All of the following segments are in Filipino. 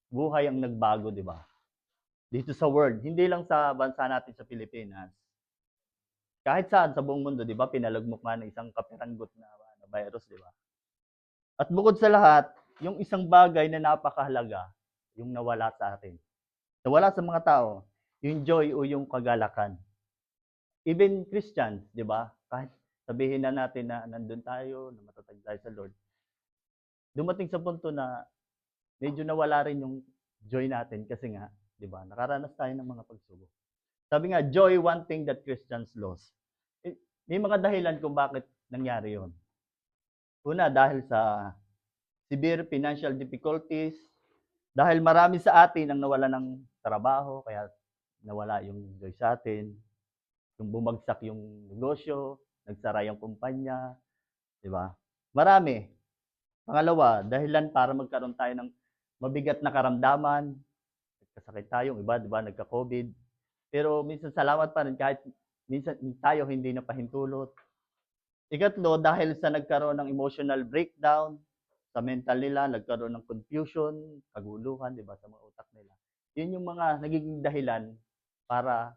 buhay ang nagbago, di ba? Dito sa world, hindi lang sa bansa natin sa Pilipinas. Kahit saan sa buong mundo, di ba, pinalagmok nga ng isang kaperanggot na virus, di ba? At bukod sa lahat, yung isang bagay na napakahalaga, yung nawala sa atin. Nawala sa mga tao, yung joy o yung kagalakan. Even Christians, di ba? Kahit sabihin na natin na nandun tayo, na matatag tayo sa Lord, dumating sa punto na medyo nawala rin yung joy natin kasi nga, di ba, nakaranas tayo ng mga pagsubok. Sabi nga, joy, one thing that Christians lost. May mga dahilan kung bakit nangyari yon. Una, dahil sa severe financial difficulties, dahil marami sa atin ang nawala ng trabaho, kaya nawala yung joy sa atin, yung bumagsak yung negosyo, nagsara yung kumpanya, di ba? Marami. Pangalawa, dahilan para magkaroon tayo ng mabigat na karamdaman, nagkasakit tayo, yung iba, di ba, nagka-COVID. Pero minsan salamat pa rin kahit minsan tayo hindi na pahintulot. Ikatlo, dahil sa nagkaroon ng emotional breakdown, sa mental nila, nagkaroon ng confusion, kaguluhan, di ba, sa mga utak nila. Yun yung mga nagiging dahilan para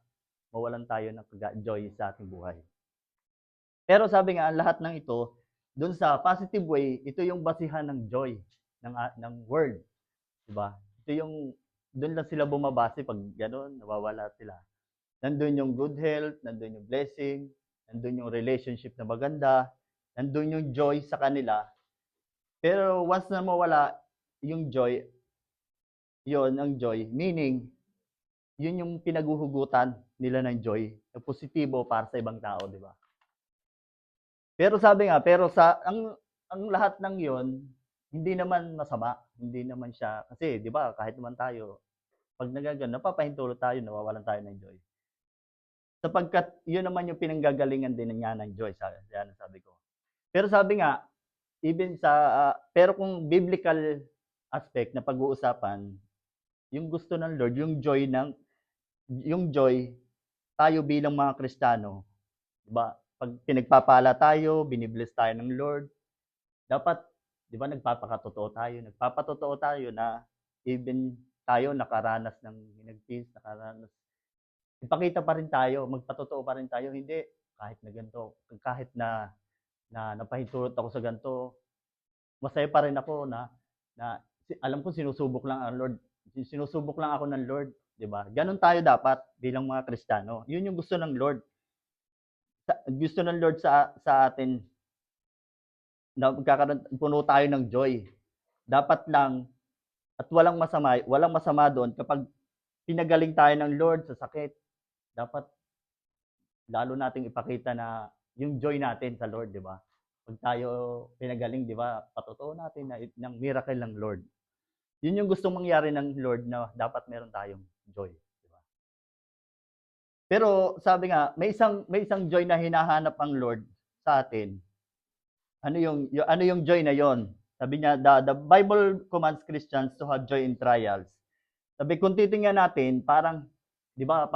mawalan tayo ng joy sa ating buhay. Pero sabi nga, lahat ng ito, dun sa positive way, ito yung basihan ng joy ng word. Diba? Ito yung, dun lang sila bumabase pag gano'n, nawawala sila. Nandun yung good health, nandun yung blessing, nandun yung relationship na maganda, nandun yung joy sa kanila. Pero once na mawala yung joy, yon ang joy, meaning, yun yung pinaguhugutan nila ng joy, na positibo para sa ibang tao, di ba? Pero sabi nga, pero sa ang lahat ng 'yon, hindi naman masama, hindi naman siya kasi 'di ba kahit naman tayo, 'pag nagaganon napapahintulot tayo, nawawalan tayo ng joy. Sapagkat 'yun naman yung pinanggagalingan din niya ng joy, yan ang sabi ko. Pero sabi nga, even sa pero kung biblical aspect na pag-uusapan, yung gusto ng Lord, yung joy tayo bilang mga Kristiyano, 'di ba? Pag pinagpapala tayo, binibless tayo ng Lord, dapat, di ba, nagpapatotoo tayo na even tayo nakaranas ng hinagpis, ipakita pa rin tayo, magpatotoo pa rin tayo, hindi, kahit na ganito, kahit na napahintulot ako sa ganito, masaya pa rin ako na alam ko sinusubok lang ang Lord, sinusubok lang ako ng Lord, di ba? Ganon tayo dapat bilang mga Kristiyano. Yun yung gusto ng Lord. Gusto ng Lord sa atin na magkakaroon puno tayo ng joy. Dapat lang at walang masama doon kapag pinagaling tayo ng Lord sa sakit. Dapat lalo nating ipakita na yung joy natin sa Lord, di ba? Pag tayo pinagaling, di ba, patotoo natin na ng miracle ng Lord. Yun yung gustong mangyari ng Lord na dapat meron tayong joy, di ba? Pero sabi nga, may isang joy na hinahanap ang Lord sa atin. Ano yung joy na yon? Sabi niya, the Bible commands Christians to have joy in trials. Sabi, kung titingnan natin, parang, di ba,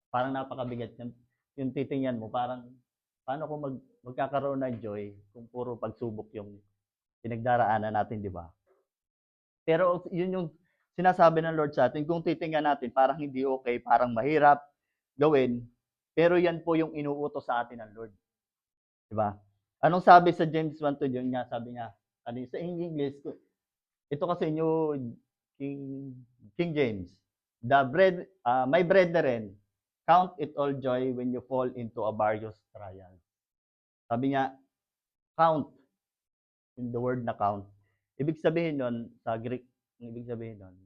parang napakabigat yung titingnan mo, parang, paano kung magkakaroon ng joy kung puro pagsubok yung pinagdaraanan natin, di ba? Pero yun yung sinasabi ng Lord sa atin, kung titingnan natin, parang hindi okay, parang mahirap gawin, pero yan po yung inuutos sa atin ng Lord. Di ba? Anong sabi sa James 1:2 yun nga, sabi niya, sa English, ito kasi New King, King James. My brethren, count it all joy when you fall into a various trial. Sabi niya, count, in the word na count. Ibig sabihin nun, sa Greek, ibig sabihin nun,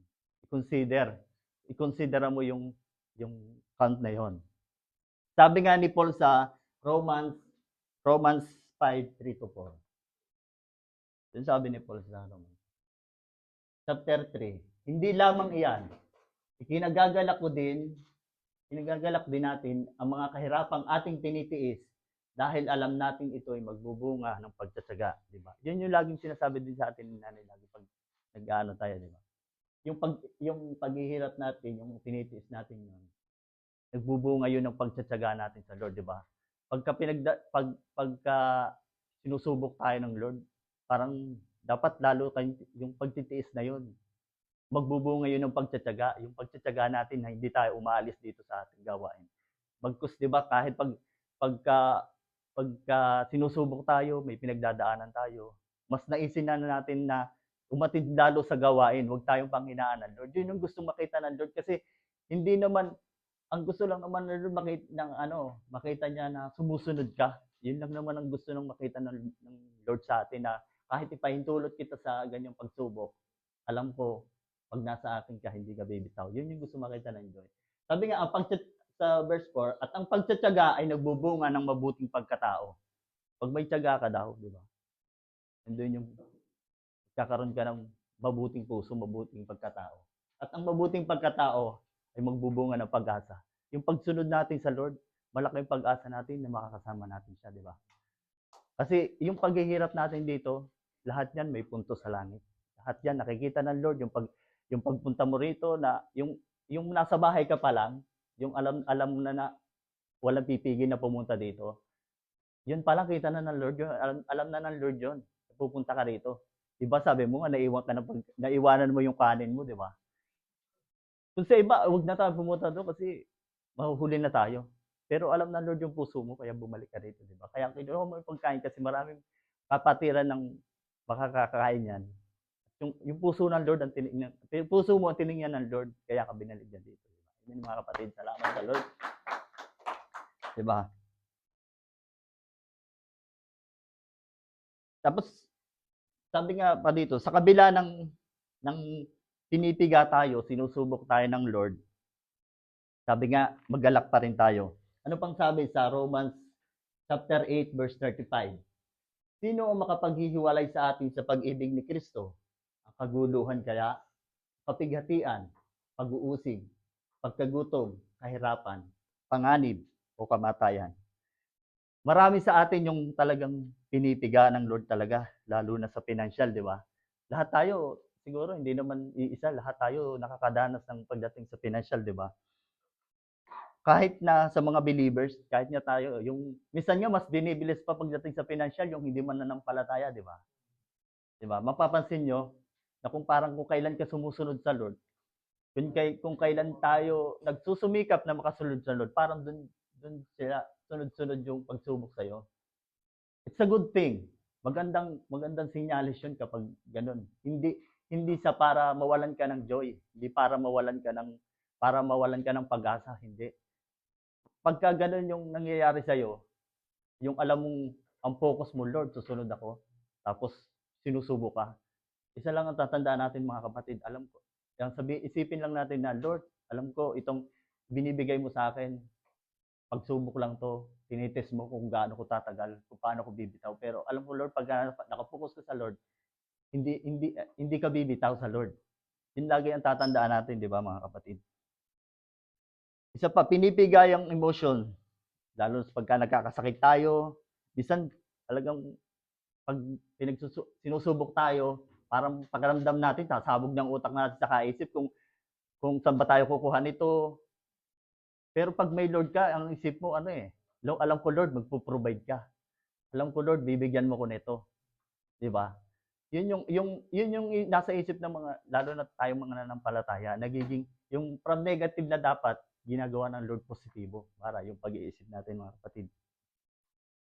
i-consider mo yung count na yon. Sabi nga ni Paul sa Romans 5:3-4. Yun sabi ni Paul sa Romans. Chapter 3. Hindi lamang iyan. Ikinagagalak din natin ang mga kahirapang ating tinitiis dahil alam natin ito ay magbubunga ng pagtsatsaga, di ba? Yun yung laging sinasabi din sa atin ni Nanay lagi pag nag-aano tayo, di ba? Yung paghihirap natin, yung tinitiis natin yun, nagbubunga yun ng pagtsatsaga natin sa Lord, di ba? Pagka sinusubok tayo ng Lord, parang dapat lalo yung pagtitiis na yun. magbubunga yun ng pagtitiyaga, yung pagtitiyaga natin na hindi tayo umaalis dito sa ating gawain. Bagkus 'di ba kahit pagka pagka sinusubok tayo, may pinagdadaanan tayo, mas naisin na natin na umatid lalo sa gawain, huwag tayong panghinaan ng Lord. Yun yung gustong makita ng Lord kasi hindi naman ang gusto lang naman ng Lord makita ng ano, makita niya na sumusunod ka. Yun lang naman ang gusto ng makita ng Lord sa atin na kahit ipahintulot kita sa ganyang pagsubok, alam ko pag nasa akin ka, hindi ka bibitaw. Yun yung gusto makita ng Lord. Sabi nga, sa verse 4, at ang pagtitiyaga ay nagbubunga ng mabuting pagkatao. Pag may tiyaga ka daw, di ba? Nandun yung kakaroon ka ng mabuting puso, mabuting pagkatao. At ang mabuting pagkatao ay magbubunga ng pag-asa. Yung pagsunod natin sa Lord, malaking pag-asa natin na makakasama natin siya, di ba? Kasi yung paghihirap natin dito, lahat yan may punto sa langit. Lahat yan nakikita ng Lord, yung pagpunta mo rito na yung nasa bahay ka pa lang, yung alam mo na walang pipigil na pumunta dito. Yun palang kita na ng Lord, yun, alam na ng Lord yun. Pupunta ka rito. Diba sabi mo nga, naiwanan mo yung kanin mo, di ba? Kung sa iba, wag na tayo pumunta doon kasi mahuhuli na tayo. Pero alam ng Lord yung puso mo, kaya bumalik ka rito, di ba? Kaya kinuha mo yung pagkain kasi maraming kapatiran ng makakakain yan. Yung puso ng Lord ang tinignan, puso mo ang tinignan ng Lord, kaya ka binalik niya dito. Diba? Amen, mga kapatid, salamat sa Lord. Diba? Tapos, sabi nga pa dito, sa kabila ng pinipiga tayo, sinusubok tayo ng Lord, sabi nga, magalak pa rin tayo. Ano pang sabi sa Romans chapter 8, verse 35? Sino ang makapaghihiwalay sa atin sa pag-ibig ni Kristo? Ang kaguluhan kaya, kapighatian, pag-uusig, pagkagutom, kahirapan, panganib, o kamatayan. Marami sa atin yung talagang pinipiga ng Lord talaga, lalo na sa financial, di ba? Lahat tayo, siguro hindi naman iisa, lahat tayo nakakadanas ng pagdating sa financial, di ba? Kahit na sa mga believers, kahit nga tayo, yung minsan nga mas binibilis pa pagdating sa financial yung hindi man nananampalataya, di ba? Di ba? Mapapansin nyo na kung kailan ka sumusunod sa Lord, kung kailan tayo nagsusumikap na makasunod sa Lord, parang dun sila sunod-sunod yung pagsubok sa iyo. It's a good thing. Magandang sinyalis yun kapag ganun. Hindi sa para mawalan ka ng joy, hindi para mawalan ka ng pag-asa, hindi. Pagka ganun yung nangyayari sa iyo, yung alam mong ang focus mo, Lord, susunod ako, tapos sinusubo ka. Isa lang ang tatandaan natin mga kapatid, alam ko. Isipin lang natin na, Lord, alam ko itong binibigay mo sa akin, pagsubok lang to, tinitis mo kung gaano ko tatagal, kung paano ko bibitaw. Pero alam ko, Lord, pag nakapokus ka sa Lord, hindi ka bibitaw sa Lord. Yun lagi ang tatandaan natin, di ba mga kapatid? Isa pa, pinipigay ang emotion, lalo sa pagka nagkakasakit tayo, bisan talagang pag sinusubok tayo, parang pakiramdam natin, sasabog ng utak natin sa kaisip kung saan ba tayo kukuha nito. Pero pag may Lord ka, ang isip mo, alam ko Lord, magpo-provide ka. Alam ko Lord, bibigyan mo ko nito. Di ba? Yun yung nasa isip ng mga, lalo na tayong mga nanampalataya, nagiging, yung from negative na dapat, ginagawa ng Lord positibo. Para yung pag-iisip natin mga kapatid.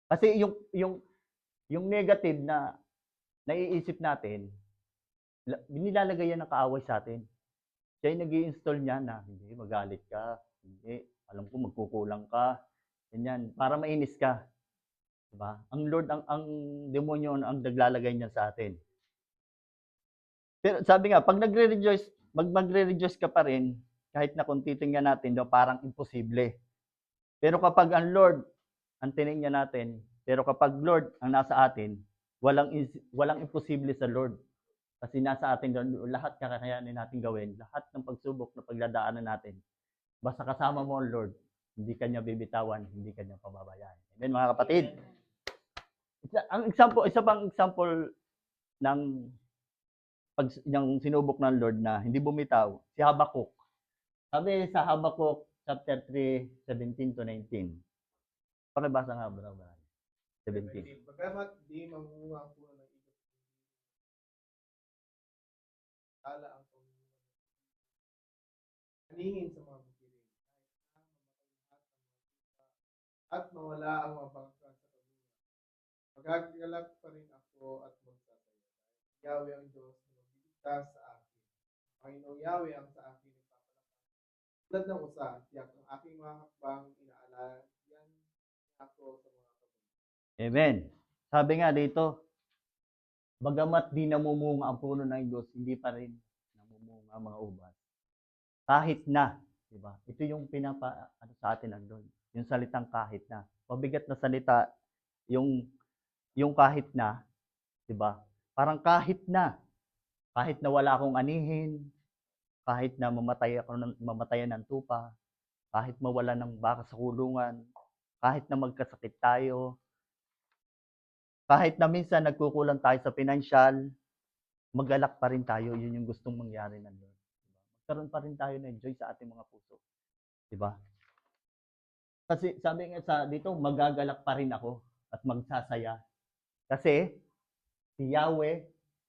Kasi yung negative na naiisip natin, nilalagay yan ng kaaway sa atin. Siya yung nag-i-install niya na, hindi, magalit ka, hindi, alam ko magkukulang ka, ganyan, para mainis ka. Diba? Ang Lord, ang demonyo ang naglalagay niya sa atin. Pero sabi nga, pag magre-rejoice ka pa rin, kahit na kung titingnan natin, parang imposible. Pero kapag ang Lord, ang tinignan natin, pero kapag Lord ang nasa atin, walang imposible sa Lord. Kasi nasa atin lahat kakayanin natin gawin, lahat ng pagsubok na pagdadaanan natin. Basta kasama mo ang Lord, hindi kanya bibitawan, hindi kanya pababayaan. Amen mga kapatid. Isa pang example ng sinubok ng Lord na hindi bumitaw, si Habakuk. Sabi sa Habakuk chapter 3, 17 to 19. Pakibasa nga ba? 17. Bagamat di mamunga ang puno ng igos, tala ang pangunguna paningin sa mga bukirin, at mawala ang mga bangka sa kabila. Magagalak pa rin ako at magsasaya. Yahweh ang Diyos na magbiligtas sa akin. Panginoong Yahweh ang sa akin nagpapalakas. Tulad ng usa, tiyak ang aking mga hakbang inaalala, yan ako sa mga kabila. Amen. Sabi nga dito, bagamat di namumunga ang puno ng Diyos, hindi pa rin namumunga ang mga ubas. Kahit na, di ba? Ito yung sa atin ng Lord. Yung salitang kahit na. Mabigat na salita, yung kahit na, di ba? Parang kahit na wala akong anihin, kahit na mamatayan ng tupa, kahit mawala ng baka sa kulungan, kahit na magkasakit tayo, kahit na minsan nagkukulang tayo sa pinansyal, magalak pa rin tayo. Yun yung gustong mangyari ng Lord. Diba? Magkaroon pa rin tayo ng joy sa ating mga puso. Diba? Kasi sabi nga dito, magagalak pa rin ako at magsasaya. Kasi si Yahweh,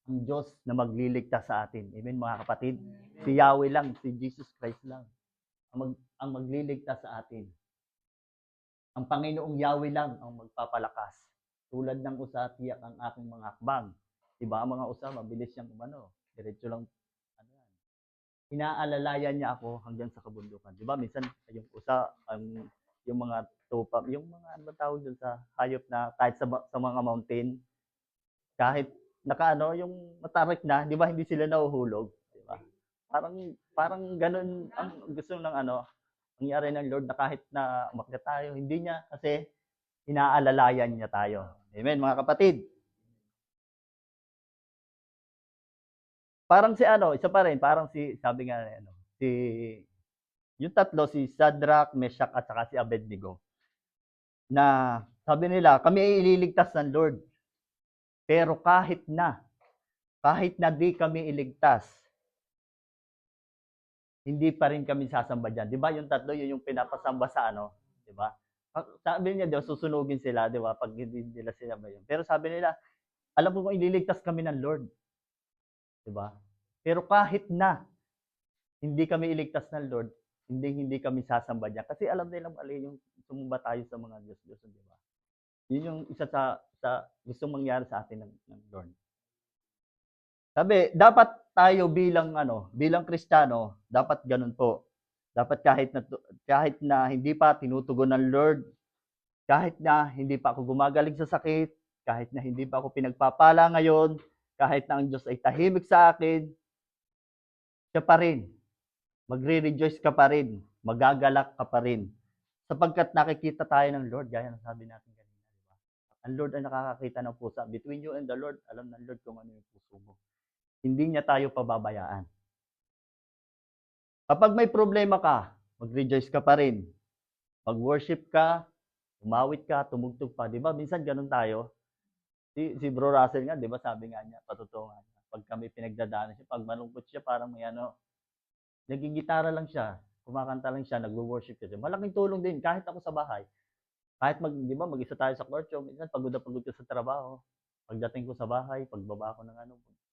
ang Diyos na magliligtas sa atin. Amen mga kapatid? Si Yahweh lang, si Jesus Christ lang ang magliligtas sa atin. Ang Panginoong Yahweh lang ang magpapalakas. Tulad ng usa, tiyak ang aking mga hakbang. Diba, ang mga usa, mabilis siyang diretso lang, inaalalayan niya ako hanggang sa kabundukan. Diba, minsan, yung usa, yung mga tupa, yung mga, tawag dun sa hayop na kahit sa mga mountain, kahit yung matarik na, di ba, hindi sila nahuhulog. Diba? Parang ganun ang gusto ng nangyari ng Lord na kahit na umakyat tayo, hindi niya kasi inaalalayan niya tayo. Amen, mga kapatid. Parang isa pa rin, parang sabi nga, yung tatlo, si Shadrach, Meshach, at saka si Abednego, na sabi nila, kami ay ililigtas ng Lord. Pero kahit na di kami iligtas, hindi pa rin kami sasamba dyan. Di ba yung tatlo, yun yung pinapasamba sa di ba? Sabi niya, Diyos, susunugin sila, di ba? Pag hindi nila sila ba yun. Pero sabi nila, alam mo kung ililigtas kami ng Lord. Di ba? Pero kahit na hindi kami iligtas ng Lord, hindi kami sasamba niya. Kasi alam nila mali yung sumamba tayo sa mga Diyos-Diyos, di ba? Yun yung isa sa gustong mangyari sa atin ng Lord. Sabi, dapat tayo bilang Kristiyano, dapat ganun po. Dapat kahit na hindi pa tinutugon ng Lord, kahit na hindi pa ako gumagaling sa sakit, kahit na hindi pa ako pinagpapala ngayon, kahit na ang Diyos ay tahimik sa akin, siya pa rin. Magre-rejoice ka pa rin. Magagalak ka pa rin. Sapagkat nakikita tayo ng Lord, gaya ng sabi natin kanina. Diba? Ang Lord ay nakakakita ng pusa. Between you and the Lord, alam ng Lord kung ano yung puso mo. Hindi niya tayo pababayaan. Kapag may problema ka, mag-rejoice ka pa rin. Mag-worship ka, umawit ka, tumugtog pa. Di ba? Minsan ganun tayo. Si Bro Russell nga, di ba? Sabi nga niya, patotoo nga niya. Pag kami pinagdadaanan siya, pag malungkot siya, parang may nagigitara lang siya, kumakanta lang siya, nagwo-worship siya. Malaking tulong din, kahit ako sa bahay. Kahit di ba, mag-isa tayo sa kwarto, minsan pagod na pagod ka sa trabaho. Pagdating ko sa bahay, pagbaba ko ng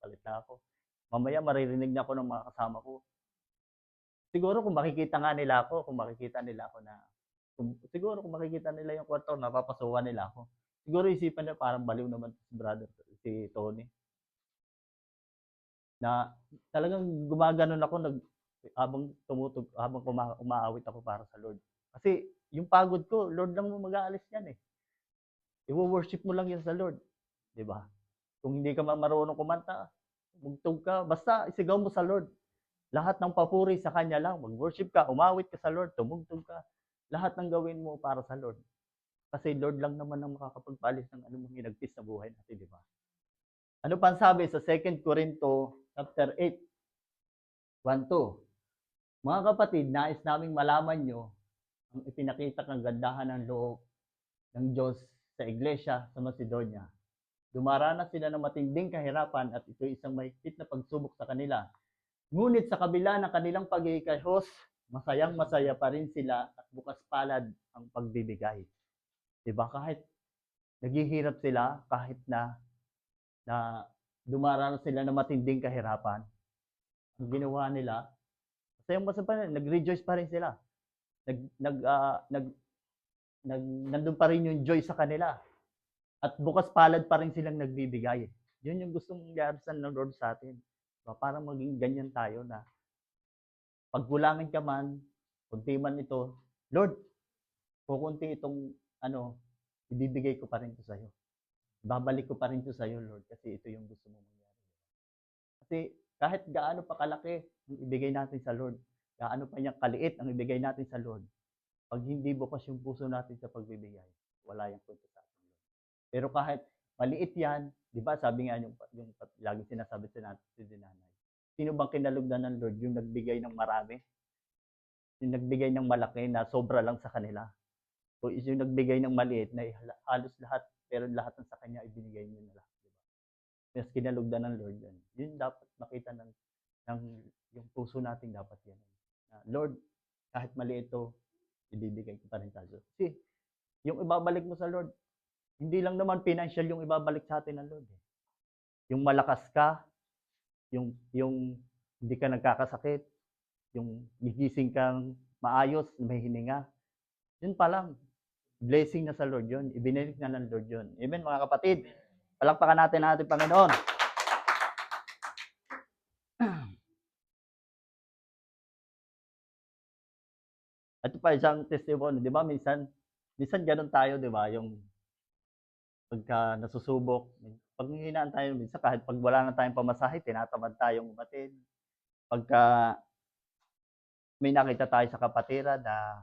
palit na ako. Mamaya maririnig na ako ng mga kasama ko. Siguro kung makikita nila ako siguro kung makikita nila yung kwarto, napapasukan nila ako. Siguro isipan nila parang baliw naman si brother, si Tony. Na talagang gumaganon ako habang umaawit ako para sa Lord. Kasi yung pagod ko, Lord lang mo mag-aalis yan eh. I-worship mo lang yan sa Lord. Di ba? Kung hindi ka marunong kumanta, mugtog ka, basta isigaw mo sa Lord. Lahat ng papuri sa Kanya lang. Mag-worship ka, umawit ka sa Lord, tumugtog ka. Lahat ng gawin mo para sa Lord. Kasi Lord lang naman ang makakapagpaalis ng anumang hinagpis na buhay natin, di ba? Ano pa ang sabi sa 2 Corinto chapter 8, 1-2? Mga kapatid, nais naming malaman nyo ang ipinakita kang gandahan ng loob ng Diyos sa iglesia sa Macedonia. Dumaranas sila ng matinding kahirapan at ito isang mahigpit na pagsubok sa kanila. Ngunit sa kabila ng kanilang pagkikahos, masayang-masaya pa rin sila at bukas palad ang pagbibigay. Diba? Kahit naghihirap sila, kahit na dumaranas sila ng matinding kahirapan, ang ginawa nila, Masayang masaya pa rin, nag-rejoice pa rin sila. Nandun pa rin yung joy sa kanila. At bukas palad pa rin silang nagbibigay. Yun yung gustong mangyari ng Lord sa atin. Para maging ganyan tayo na pagkulangan ka man, kunti man ito, Lord, kukunti itong ibibigay ko pa rin ito sa'yo. Babalik ko pa rin ito sa'yo, Lord, kasi ito yung gusto mo mangyari. Kasi kahit gaano pa kalaki ang ibigay natin sa Lord, gaano pa niyang kaliit ang ibigay natin sa Lord, pag hindi bukas yung puso natin sa pagbibigay, wala yung kwento sa atin. Pero kahit maliit yan, di ba sabi nga yung laging sinasabi sa natin si Dinanay, sino bang kinalugdan ng Lord? Yung nagbigay ng marami? Yung nagbigay ng malaki na sobra lang sa kanila? O is yung nagbigay ng maliit na halos lahat, pero lahat ng sa kanya ibinigay niyo na lahat. Diba? Mas kinalugdan ng Lord yan. Yun dapat makita ng yung puso natin dapat yan. Na, Lord, kahit maliit ito, ibibigay ko pa rin tayo. Kasi yung ibabalik mo sa Lord, hindi lang naman financial yung ibabalik sa atin ng Lord. Yung malakas ka, yung hindi ka nagkakasakit, yung gigising kang maayos, may hininga. Yun pa lang, blessing na sa Lord yun. Ibinalik na ng Lord yun. Amen, mga kapatid. Palakpakan natin ang ating Panginoon. Ito pa isang testimony, di ba? Minsan ganun tayo, di ba? Yung pagka nasusubok, pag hinaan tayo, minsan kahit pag wala na tayong pamasahe, tinatamad tayong umatid. Pagka may nakita tayo sa kapatiran na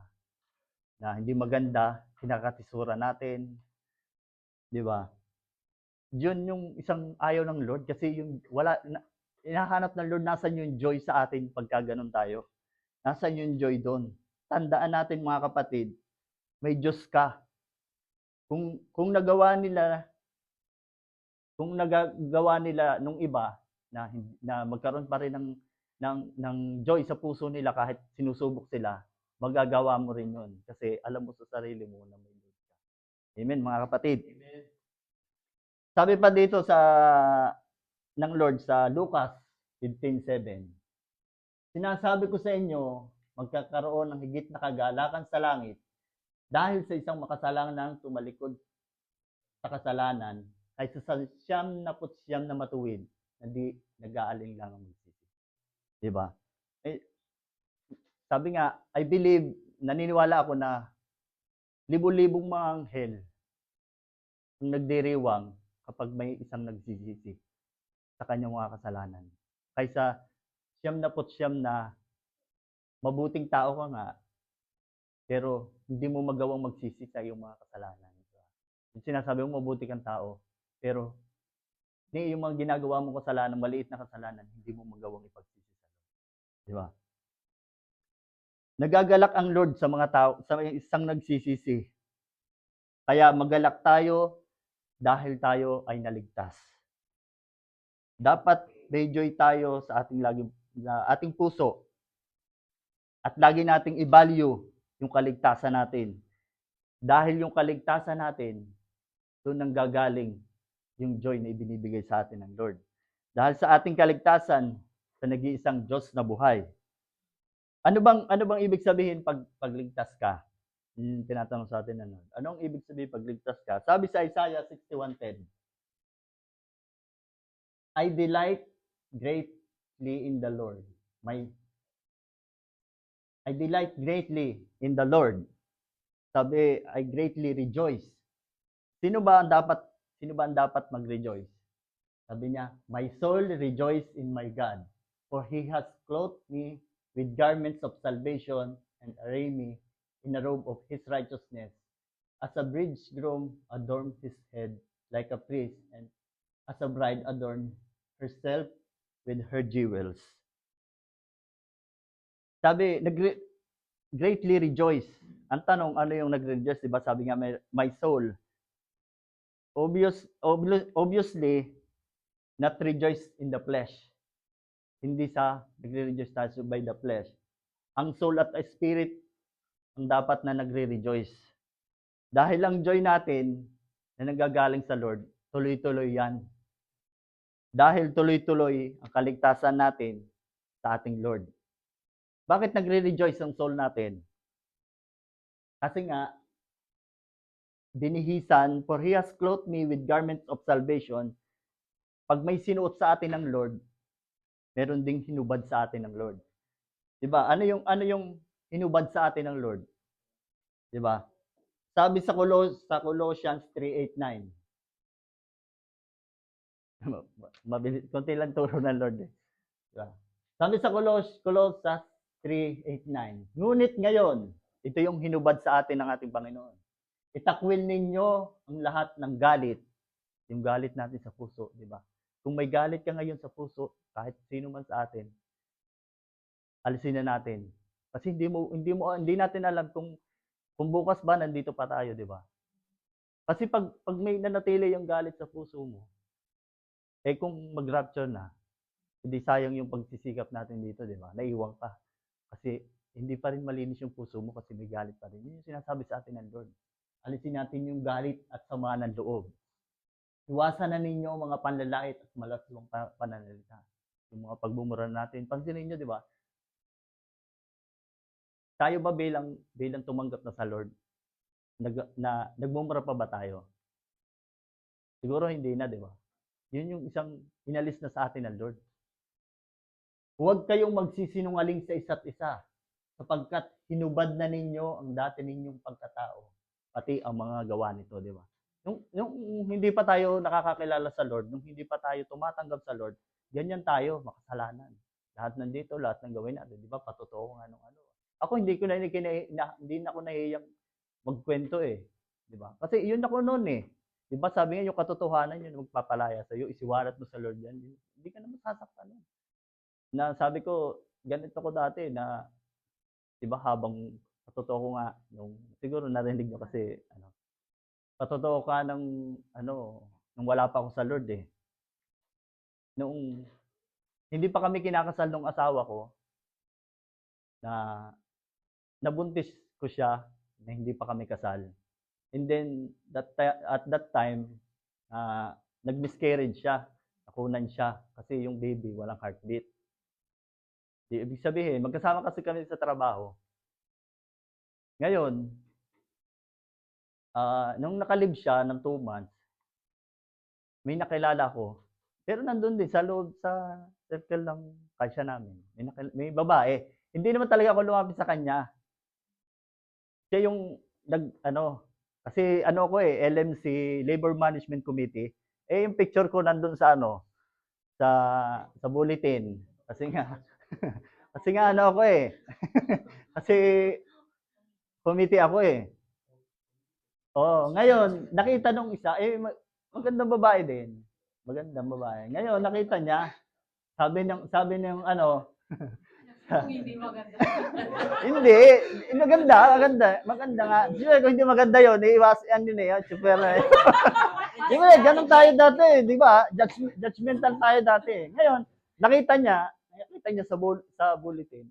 hindi maganda, kinakatisura natin, di ba? Yun yung isang ayaw ng Lord kasi yung hinahanap ng Lord, nasan yung joy sa atin pagka ganun tayo. Nasan yung joy doon? Tandaan natin mga kapatid, may Diyos ka. Kung nagawa nila nung iba na magkaroon pa rin ng joy sa puso nila kahit sinusubok sila, magagawa mo rin yun kasi alam mo sa sarili mo na may Diyos ka. Amen, mga kapatid. Amen. Sabi pa dito ng Lord sa Lucas 15:7, sinasabi ko sa inyo, magkakaroon ng higit na kagalakan sa langit dahil sa isang makasalanang tumalikod sa kasalanan kaysa sa 99 na matuwid na di nag-aalinlangang magsisi. Diba? Sabi nga, I believe, naniniwala ako na libo-libong mga anghel ang nagdiriwang kapag may isang nagsisisi sa kanyang mga kasalanan. Kaysa 99 na mabuting tao ka nga, pero hindi mo magawang magsisi sa iyong mga kasalanan. Yung sinasabi mo, mabuti kang tao, pero yung mga ginagawa mong kasalanan, maliit na kasalanan, hindi mo magawang ipagsisi sa Lord. Di ba? Nagagalak ang Lord sa mga tao, sa isang nagsisisi. Kaya magalak tayo dahil tayo ay naligtas. Dapat may joy tayo sa ating puso. At lagi nating i-value yung kaligtasan natin. Dahil yung kaligtasan natin, doon nang gagaling yung joy na ibinibigay sa atin ng Lord. Dahil sa ating kaligtasan, sa nag-iisang Diyos na buhay. Ano bang ibig sabihin pag pagligtas ka? Tinatanong sa atin ano. Anong ibig sabihin pagligtas ka? Sabi sa Isaiah 61:10, I delight greatly in the Lord. I delight greatly in the Lord. Sabi, I greatly rejoice. Sino ba ang dapat mag-rejoice? Sabi niya, my soul rejoice in my God, for He has clothed me with garments of salvation and array me in a robe of His righteousness. As a bridegroom adorns his head like a priest, and as a bride adorns herself with her jewels. Sabi, greatly rejoice. Ang tanong, ano yung nag-rejoice? Diba sabi nga, my soul. Obviously, not rejoice in the flesh. Hindi sa nagre-rejoice tayo by the flesh. Ang soul at spirit ang dapat na nagre-rejoice. Dahil ang joy natin na nanggagaling sa Lord, tuloy-tuloy yan. Dahil tuloy-tuloy ang kaligtasan natin sa ating Lord. Bakit nagre-rejoice ang soul natin? Kasi nga, binihisan, for He has clothed me with garments of salvation. Pag may sinuot sa atin ng Lord, meron ding hinubad sa atin ng Lord. 'Di ba? Ano yung hinubad sa atin ng Lord? 'Di ba? Sabi sa Colossians 3:8-9. Mabilis, konti lang turo ng Lord eh. 'Di ba? Sabi sa Colossians 3:8-9. Ngunit ngayon, ito yung hinubad sa atin ng ating Panginoon. Itakwil ninyo ang lahat ng galit, yung galit natin sa puso, 'di ba? Kung may galit ka ngayon sa puso, kahit sino man sa atin, alisin na natin. Kasi hindi natin alam kung bukas ba nandito pa tayo, 'di ba? Kasi pag may nanatili yung galit sa puso mo, eh kung mag-rapture na, hindi sayang yung pagsisikap natin dito, 'di ba? Naiwan ka. Kasi hindi pa rin malinis yung puso mo kasi may galit pa rin. Yun yung sinasabi sa atin ng Lord. Alisin natin yung galit at sama ng loob. Iwasan na ninyo ang mga panlalait at malaswang pananalita. Yung mga pagmumura natin. Pansinin nyo, di ba? Tayo ba bilang tumanggap na sa Lord, nagmumura pa ba tayo? Siguro hindi na, di ba? Yun yung isang inalis na sa atin ng Lord. Huwag kayong magsisinungaling sa isa't isa, sapagkat hinubad na ninyo ang dati ninyong pagkatao, pati ang mga gawa nito, di ba? Yung hindi pa tayo nakakakilala sa Lord, nung hindi pa tayo tumatanggap sa Lord, ganyan tayo, makasalanan. Lahat nandito, lahat ng gawin natin, di ba? Patotoo nga nung ano. Ako hindi na ako nahihiyang magkwento eh, di ba? Kasi yun ako noon eh. Di ba sabi nga yung katotohanan yun magpapalaya sa iyo, isiwalat mo sa Lord yan. Hindi ka na masasaktan. Na sabi ko, ganito ko dati na, di ba habang patotoo ko nga, nung, siguro narinig nyo kasi, patotoo ka nung wala pa ako sa Lord eh. Nung hindi pa kami kinakasal nung asawa ko, na nabuntis ko siya na hindi pa kami kasal. And then, at that time, nag-miscarriage siya. Nakunan siya kasi yung baby walang heartbeat. Di ibig sabihin, magkasama kasi kami sa trabaho. Ngayon, nung nakalib siya ng 2 months, may nakilala ko. Pero nandun din sa loob sa circle ng kasya namin. May babae. Hindi naman talaga ako lumapit sa kanya. Siya yung kasi ko LMC, Labor Management Committee. Eh yung picture ko nandun sa sa bulletin. Kasi nga kasi nga ako eh. Kasi committee ako eh. Oh, ngayon nakita nung isa magandang babae din. Magandang babae. Ngayon nakita niya, sabi ng Kung hindi maganda. hindi, maganda nga. Siyempre kung hindi maganda yon, iiwasan yun eh, super na eh. Di ba, ganun tayo dati, di ba? Judgmental tayo dati. Ngayon, nakita niya sa bulletin.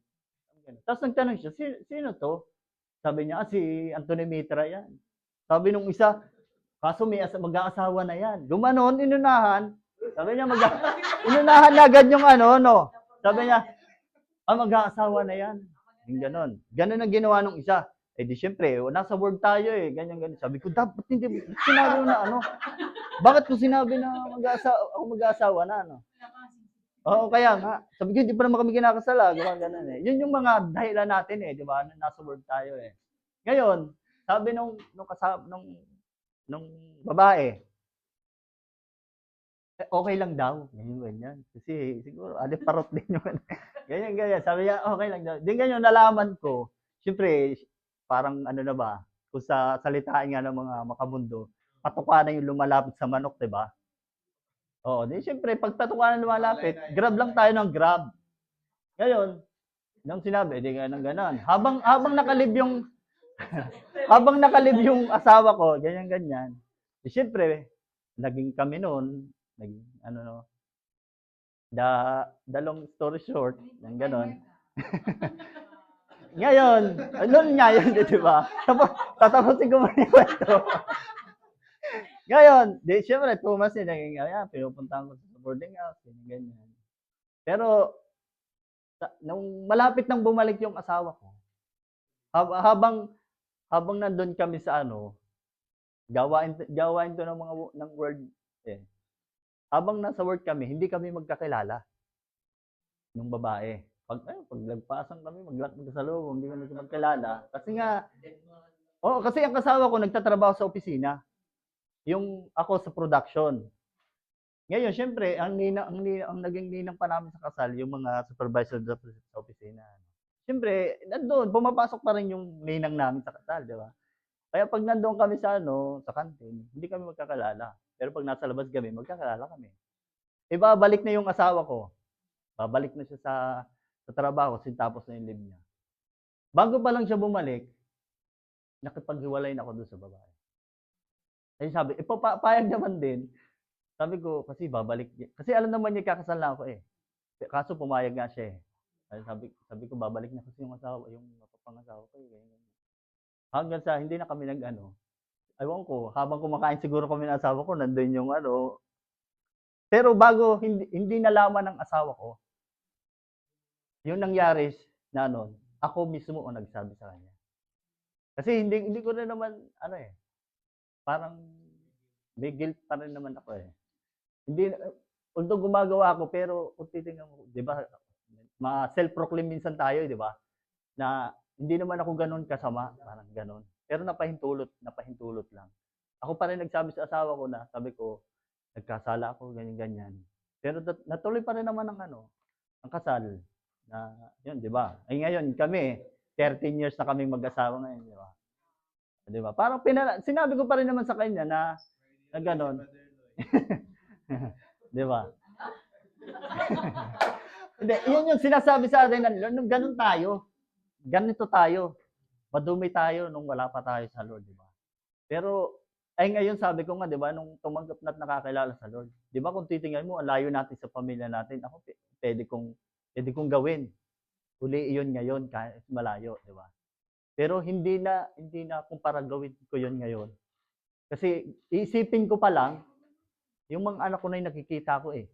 Tapos nagtanong siya, sino to? Sabi niya, si Anthony Mitra yan. Sabi nung isa, kaso mag-aasawa na yan. Gumanon, inunahan. Sabi niya, inunahan na agad yung Sabi niya, mag-aasawa na yan. Yung ganon. Ganon ang ginawa nung isa. Eh di syempre, nasa word tayo eh. Ganyan. Sabi ko, dapat hindi, sinabi mo na Bakit ko sinabi na ako mag-aasawa na Oo, kaya nga. Sabi ko, hindi pa naman kami kinakasal ganun eh. Yun yung mga dahilan natin eh, di ba? Nasa word tayo eh. Ngayon, sabi nung babae, okay lang daw. Ganyan. Kasi siguro, parot din yung ganyan. Sabi niya, okay lang daw. Din ganyan, nalaman ko, syempre, parang na ba, kung sa salitaan nga ng mga makamundo, patuka na yung lumalapit sa manok, di ba? Oo, di syempre, pag patuka na lumalapit, grab lang tayo ng grab. Ngayon, nang sinabi, di ganon. Habang nakalib yung habang nakalib yung asawa ko, ganyan. Di syempre, naging kami noon, naging the long story short, ng ganon. Ngayon, noon nga yun, di ba? Tatapusin ko muna yung kwento. Ngayon, di syempre, 2 months naging pinupuntahan ko sa boarding house, ganyan. Pero, Nung malapit nang bumalik yung asawa ko, habang nandun kami sa ano, gawain 'to ng mga ng Word, eh. Habang nasa work kami, hindi kami magkakilala nung babae. Paglagpasan kami, magkasalubong, hindi kami magkilala. Kasi nga, oo, kasi ang asawa ko nagtatrabaho sa opisina. Yung ako sa production. Ngayon, syempre, ang naging ninang pa namin sa kasal, yung mga supervisor sa opisina. Syempre, nandoon, pumapasok pa rin yung ninang namin sa kasal, di ba? Kaya pag nandoon kami sa ano, sa kantin, hindi kami magkakalala. Pero pag nasa labas kami, magkakalala kami. Babalik na yung asawa ko. Babalik na siya sa trabaho kasi tapos na yung leave niya. Bago pa lang siya bumalik, nakipaghiwalay na ako doon sa babae. Ay sabi, papayag naman din. Sabi ko, kasi babalik niya. Kasi alam naman niya kakasal na ako eh. Kaso pumayag nga siya eh. Sabi ko, babalik na kasi yung asawa, yung mapapangasawa ko eh. Hanggang sa hindi na kami nag-ano. Ewan ko, habang kumakain siguro kami ng asawa ko, nandun yung ano. Pero bago, hindi nalaman ng asawa ko, yung nangyari na ano, ako mismo ang nagsabi sa kanya. Kasi hindi ko na naman, ano eh, parang may guilt pa rin naman ako eh. Hindi, although gumagawa ako, pero kung titingnan mo, di ba, self-proclaim minsan tayo, di ba, na hindi naman ako ganun kasama, parang ganun. Pero napahintulot lang. Ako pa rin nagsabi sa asawa ko na, sabi ko, nagkasala ako, ganyan-ganyan. Pero natuloy pa rin naman ang ano, ang kasal. Na, yun, di ba? Ay ngayon, kami, 13 years na kaming mag-asawa ngayon, di ba? Di ba? Parang sinabi ko pa rin naman sa kanya na gano'n. Di ba? Hindi, yun yung sinasabi sa atin ng Lord, nung ganun tayo. Ganito tayo. Madumi tayo nung wala pa tayo sa Lord, di ba? Pero, ay ngayon sabi ko nga, di ba, nung tumanggap na't nakakilala sa Lord, di ba kung titingnan mo, ang layo natin sa pamilya natin, ako pwede kong gawin. Uli iyon ngayon, kahit malayo, di ba? Pero hindi na kung para gawin ko yun ngayon. Kasi iisipin ko pa lang, yung mga anak ko na yung nakikita ko eh.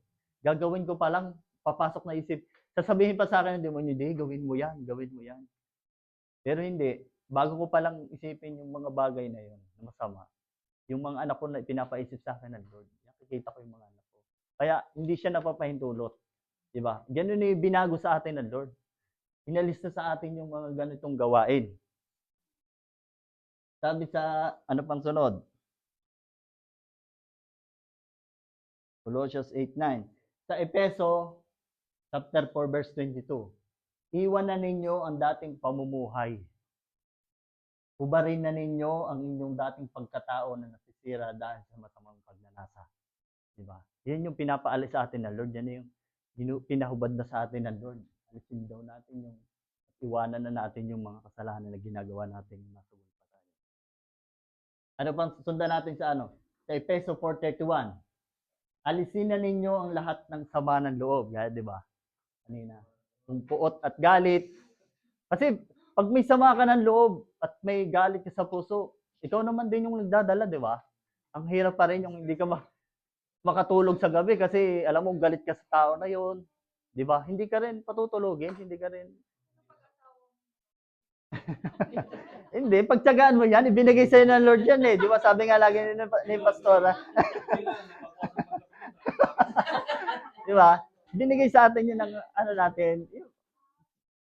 Gagawin ko pa lang, papasok na isip. Sasabihin pa sa akin ng demonyo, hindi, gawin mo yan, gawin mo yan. Pero hindi, bago ko pa lang isipin yung mga bagay na yun, na masama, yung mga anak ko na pinapaisip sa akin ng Lord, nakikita ko yung mga anak ko. Kaya hindi siya napapahintulot. Diba? Ganun yung binago sa atin ng Lord. Inalis na sa atin yung mga ganitong gawain. Sabi sa, ano pang sunod? Colossians 8:9. Sa Efeso, chapter 4, verse 22. Iwan na ninyo ang dating pamumuhay. Hubarin na ninyo ang inyong dating pagkatao na nasisira dahil sa masamang pagnanasa. Diba? Yan yung pinapaalis sa atin ng Lord. Yan yung pinahubad na sa atin ng Lord. Alisin daw natin yung, iwanan na natin yung mga kasalanan na ginagawa natin yung nasa buhay pa tayo. Ano pang sundan natin sa ano? Sa Efeso 4:31. Alisin na ninyo ang lahat ng sama ng loob. Yan, di ba? Kanina. Yung puot at galit. Kasi pag may sama ka ng loob at may galit ka sa puso, ikaw naman din yung nagdadala, di ba? Ang hirap pa rin yung hindi ka makatulog sa gabi kasi alam mo galit ka sa tao na yon, di ba? Hindi ka rin patutulogin, hindi ka rin. Hindi, pagtyagaan mo yan, ibinigay sa'yo ng Lord yan eh. Di ba? Sabi nga lagi ni Pastora. Di ba? Binigay sa atin yun ng ano natin.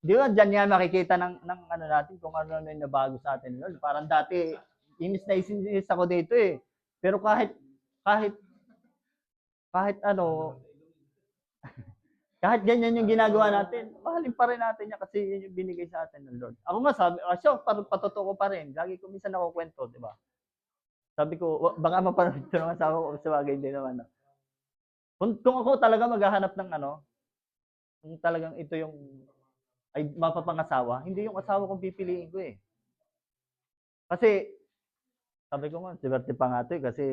Di ba? Diyan nga makikita ng ano natin kung ano na yung nabago sa atin. Lord. Parang dati, inis ako dito eh. Pero kahit ano, kahit ganyan yung ginagawa natin, mahalin pa rin natin yan kasi yun yung binigay sa atin ng Lord. Ako nga sabi, patuto ko pa rin. Lagi ko minsan nakukwento, di ba? Sabi ko, baka mapanood ito naman sa ako sa bagay din naman. No? Kung ako talaga maghahanap ng ano, kung talagang ito yung ay mapapangasawa, hindi yung asawa kong pipiliin ko eh. Kasi, sabi ko nga, swerte pa nga ito eh, kasi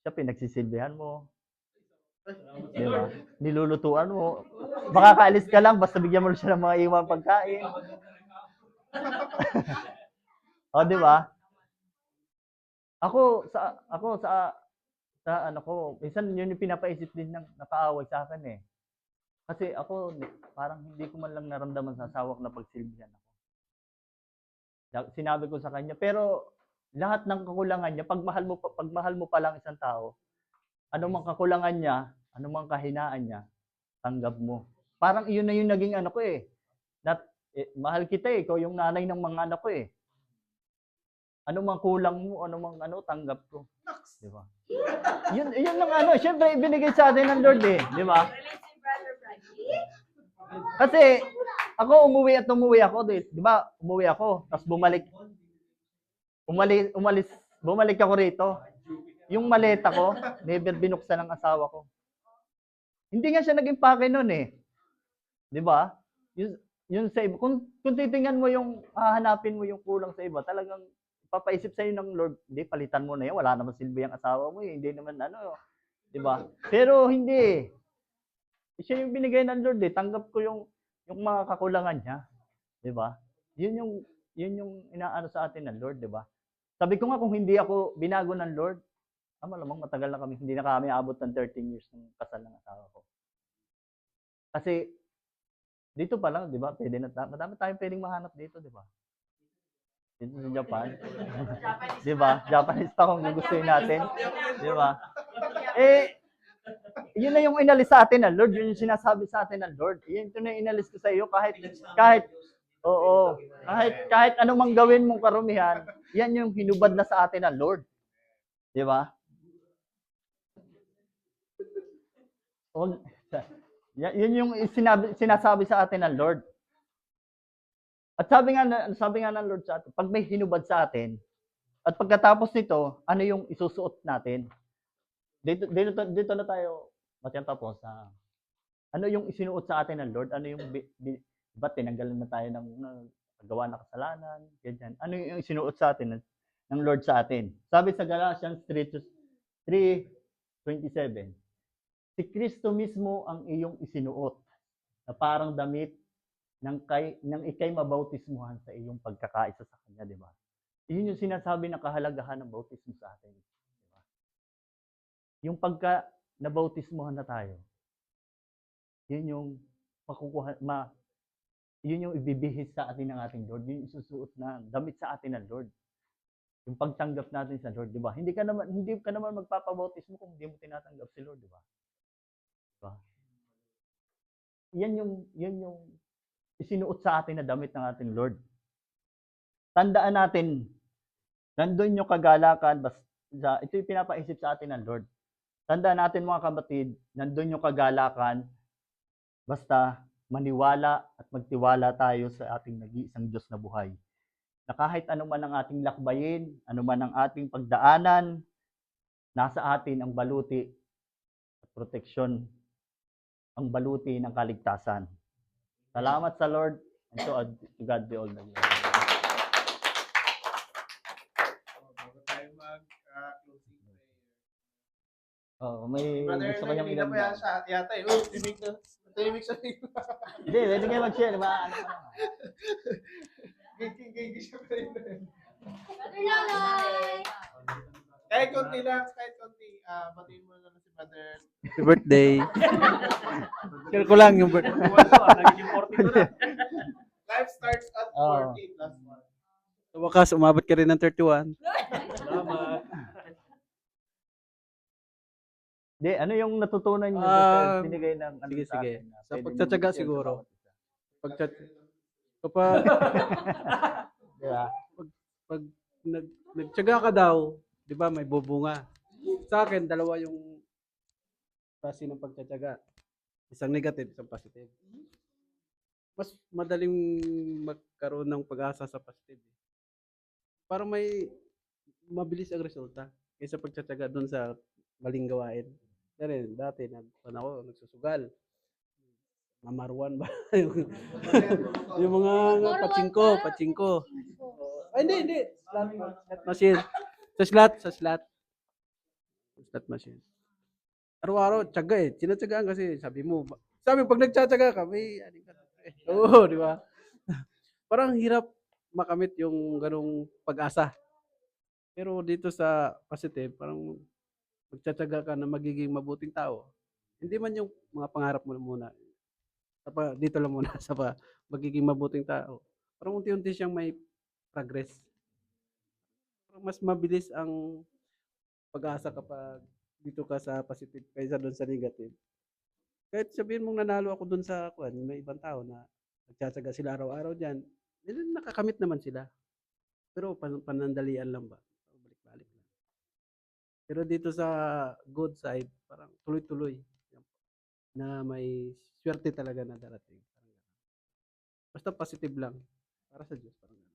siya pinagsisilbihan mo. Diba? Nilulutuan mo. Makakaalis ka lang, basta bigyan mo siya ng mga iwang pagkain. O, di ba? Ako sa ano ko, minsan yun yung pinapaisip din ng nakaaway sa akin eh. Kasi ako, parang hindi ko man lang naramdaman sa asawa ko na pagsilbihan ako. Sinabi ko sa kanya, pero lahat ng kakulangan niya, pag mahal mo pa lang isang tao, anumang kakulangan niya, anumang kahinaan niya, tanggap mo. Parang iyon na yung naging ano ko eh. Mahal kita eh, ikaw yung nanay ng mga anak ko eh. Anumang kulang mo, anumang ano, tanggap ko. Di ba? Yun lang ano, syempre ibinigay sa atin ng Lord eh, di ba? Kasi ako umuwi ako, di ba? Umuwi ako, tapos bumalik ako rito. Yung maleta ko, never binuksan ng asawa ko. Hindi nga siya naging pake noon eh. 'Di ba? Yun sa iba. Kung titingnan mo yung hahanapin mo yung kulang sa iba, talagang papaisip sa ng Lord, hindi palitan mo na 'yan, wala naman silbi ang asawa mo eh. Hindi naman ano, 'di ba? Pero hindi eh. Siya yung binigay ng Lord eh. Tanggap ko yung mga kakulangan niya, 'di ba? Yun yung inaano sa atin ng Lord, 'di ba? Sabi ko nga kung hindi ako binago ng Lord, malamang matagal na kami, hindi na kami abot ng 13 years ng kasal ng asawa ko. Kasi dito pa lang, 'di ba? Madami tayong pwedeng mahanap dito, 'di ba? Dito sa Japan. 'Di ba? Japanese pa kung gugustuhin natin, 'di ba? Eh, yun na yung inalis sa atin ng Lord, yun yung sinasabi sa atin ng Lord. Yun ito na inalis ko sa iyo kahit oo, kahit anong mang gawin mong karumihan, yan yung hinubad na sa atin ng Lord. 'Di ba? Yun yung sinasabi sa atin ng Lord. At sabi nga ng Lord sa atin, pag may hinubad sa atin, at pagkatapos nito, ano yung isusuot natin? Dito na tayo matapos sa ano yung isinuot sa atin ng Lord? Ano yung diba tinanggalan na tayo ng gawa na kasalanan, ganyan. Ano yung isinuot sa atin ng Lord sa atin? Sabi sa Galatians 3:27, si Kristo mismo ang iyong isinuot na parang damit nang ikay mabautismuhan sa iyong pagkakaisa sa Kanya, di ba? Yun yung sinasabi na kahalagahan ng bautismo sa atin. Di ba? Yung pagka nabautismuhan na tayo, yun yung yun yung ibibihis sa atin ng ating Lord, yun yung isusuot na damit sa atin ng Lord. Yung pagtanggap natin sa Lord, di ba? Hindi ka naman magpapabautismo kung hindi mo tinatanggap si Lord, di ba? Diba? Yan yung isinuot sa atin na damit ng ating Lord. Tandaan natin, nandun yung kagalakan, ito yung pinapaisip sa atin ng Lord. Tandaan natin mga kapatid, nandun yung kagalakan, basta maniwala at magtiwala tayo sa ating nag-iisang Diyos na buhay. Na kahit anuman ang ating lakbayin, anuman ang ating pagdaanan, nasa atin ang baluti at proteksyon, ang baluti ng kaligtasan. Salamat sa Lord, and to God be all the glory. Bago tayo mag-closing prayer. May Brother gusto ko yung Hernando, ilang siya yata eh. Uy, timig siya. Hindi, pwede kayo mag-share, ba? Gigi siya pa rin. Brother Loloy! Kahit konti lang, batiin mo na si Brother. Happy birthday. Share ko lang yung birthday. Life starts at 40 plus 1. Sa wakas, umabot ka rin ng 31. Salamat. Hindi, ano yung natutunan niyo sa binigay ng ano Sige, sa sige. atin? Sa Pwede pagtsatsaga niyo i-share sa siguro. bawat isa. Kapag Di ba? nagtsaga ka daw, di ba, may bubunga. Sa akin, dalawa yung klase ng pagtsatsaga. Isang negative, isang positive. Mas madaling magkaroon ng pag-asa sa positive. Para may mabilis ang resulta kaysa pagtsatsaga doon sa maling gawain. Dati nagsusugal. Mamaruan ba? yung mga pachinko. Ay, hindi. Slot machine. Sa slot machine. Araw-araw, tsaga eh. Sinatsagaan kasi, sabi pag nagtsatsaga ka, may oo, di ba? Parang hirap makamit yung ganong pag-asa. Pero dito sa positive, parang magtsatsaga ka na magiging mabuting tao. Hindi man yung mga pangarap mo muna. dito lang muna sa magiging mabuting tao. Parang unti-unti siyang may progress. Parang mas mabilis ang pag-asa kapag dito ka sa positive kaysa doon sa negative. Kahit sabihin mong nanalo ako doon sa kuwan, may ibang tao na nagtsatsaga sila araw-araw diyan, nakakamit naman sila. Pero panandalian lang ba? Balik-balik lang. Pero dito sa good side, parang tuloy-tuloy na may swerte talaga na darating. Parang ganun. Basta positive lang. Para sa Diyos. Parang ganun.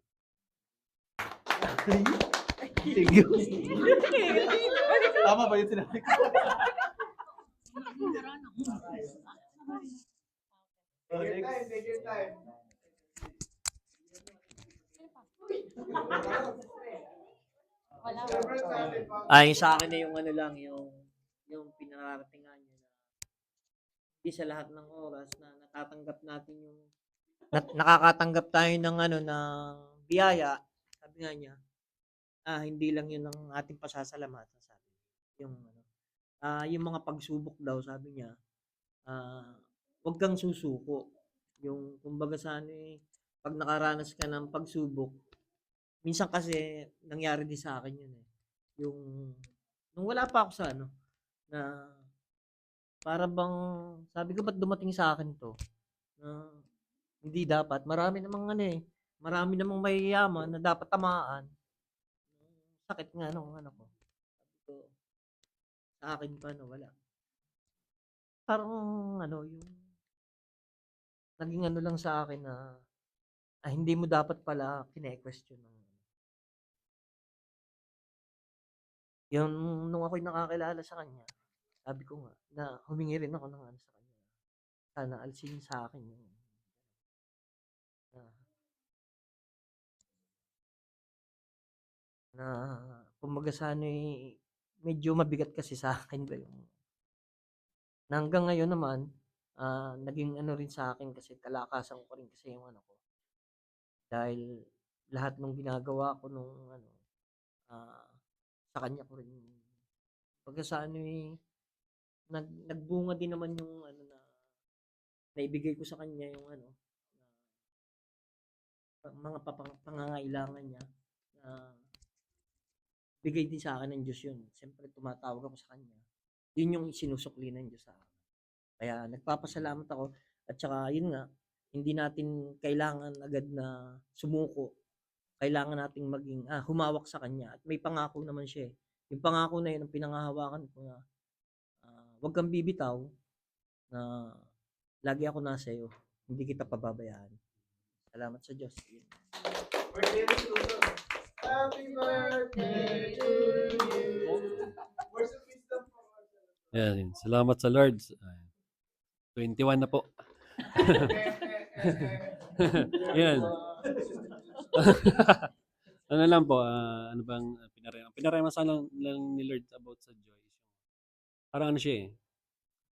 Thank you. Tama ba yung sinabi ko? Take your time, take your time. Wala. Favorite natin, pa. Ay, sa akin na yung ano lang, yung pinararatingan niya na hindi sa lahat ng oras na natatanggap natin yung nakakatanggap tayo ng ano ng biyaya. Sabi nga niya, hindi lang yun ang ating pasasalamatan, sabi. Yung ano, yung mga pagsubok daw, sabi niya, wag kang susuko. Yung kumbaga sa ano pag nakaranas ka ng pagsubok, minsan kasi nangyari din sa akin yun eh. Yung nung wala pa ako sa ano, na para bang sabi ko ba't dumating sa akin 'to, na hindi dapat. Marami namang ano eh, marami namang mayayaman na dapat tamaan. Sakit nga nung ano ko. Sabi ko, sa akin pa no, wala. Parang ano, yung naging ano lang sa akin na hindi mo dapat pala kine-question ng yung nung ako'y nakakilala sa kanya, sabi ko nga na humingi rin ako ng ano sa kanya. Sana alisin sa akin yung na, na kumbaga sa ano medyo mabigat kasi sa akin ba yung na hanggang ngayon naman naging ano rin sa akin kasi kalakasan ko rin kasi yung ano ko. Dahil lahat ng ginagawa ko nung ano sa kanya ko rin pagka sa ano nagbunga din naman yung ano na naibigay ko sa kanya yung ano na mga pangangailangan niya na bigay din sa akin ng Diyos yun. Siyempre tumatawag ako sa kanya. Yun yung sinusukli ng Diyos sa akin. Kaya nagpapasalamat ako at saka yun nga, hindi natin kailangan agad na sumuko. Kailangan nating maging humawak sa kanya at may pangako naman siya eh. Yung pangako na yun ang pinangahawakan ko na huwag kang bibitaw na lagi ako nasa iyo. Hindi kita pababayaan. Salamat sa Diyos. Birthday ni Susan. Happy birthday to you. Words of wisdom po. Yan, salamat sa Lord. 21 na po. Yan. Ano lang po, ano bang pinaremasan lang ni Lord about sa joy. Parang ano siya eh,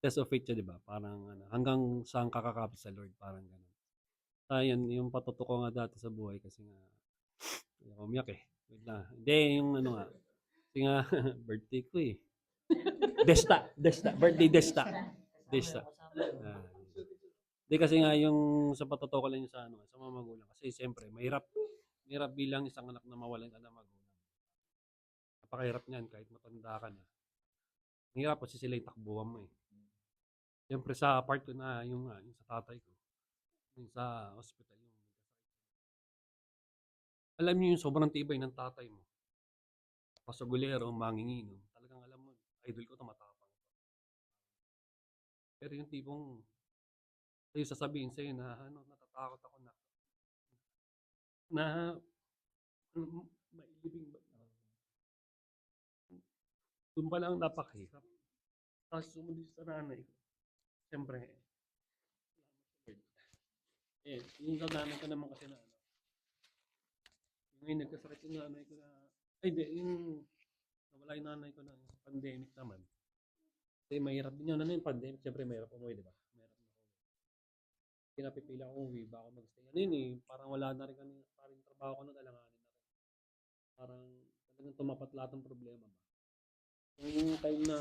test of faith siya, di ba? Parang ano, hanggang saan kakakapit sa Lord, parang gano'n. Yan, yung patuto ko nga dati sa buhay kasi nga, hindi ako umiyak eh. Wait lang. Hindi, yung ano nga, kasi nga, birthday ko eh. Desta, birthday Desta. Hindi kasi nga yung sa patuto ko lang yung sa ano, sa mga magulang. Kasi siyempre, mahirap bilang isang anak na mawalan ka ng magulang. Napakahirap niyan kahit matanda ka na. Mahirap kasi sila yung takbuhan mo eh. Siyempre sa part ko na yung sa tatay ko, yung sa hospital yung alam niyo yung sobrang tibay ng tatay mo. Pasagulero, manginginom. Talagang alam mo, idol ko to matapang. Pero yung tipong sa'yo sasabihin sa'yo na natatakot ako na mailibing ba? Doon pa lang napakahirap. Tapos sumunod sa nanay ko. Siyempre, yung sa nanay ko naman kasi na yung nagkasakit yung nanay ko na, yung nawala yung nanay ko na pandemic naman. Kasi mahirap din yun. Ano yung pandemic? Siyempre mahirap umuwi, di ba? Mahirap na umuwi. Pinapipila akong umuwi, baka mag-stay. Ano yun eh, parang wala na rin kami, parang trabaho ko na alanganin na rin. Parang talagang tumapat lahat ng problema ba. Yung time na,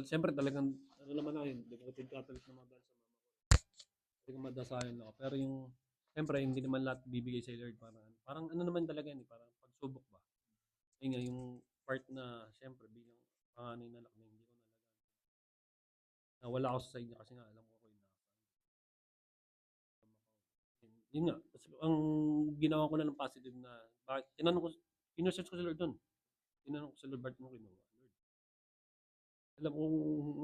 siyempre talagang ano naman ako yun, devoted Catholic naman dahil sa mama ko. Hindi ko madasayan ako. Pero yung, siyempre, hindi naman lahat bibigay sa Lord. Parang ano naman talaga yun, parang pagsubok ba. Yun nga, yung part na, siyempre, bilang panganay na anak na hindi ko nalagaan. Nawala ako sa side niya kasi nga, alam ko yung yun nga, ang ginawa ko na ng positive na, bakit, tinanong ko, inusearch ko sa Lord doon. Tinanong ko sa Lord, bakit mo kinuha? Lord, alam ko,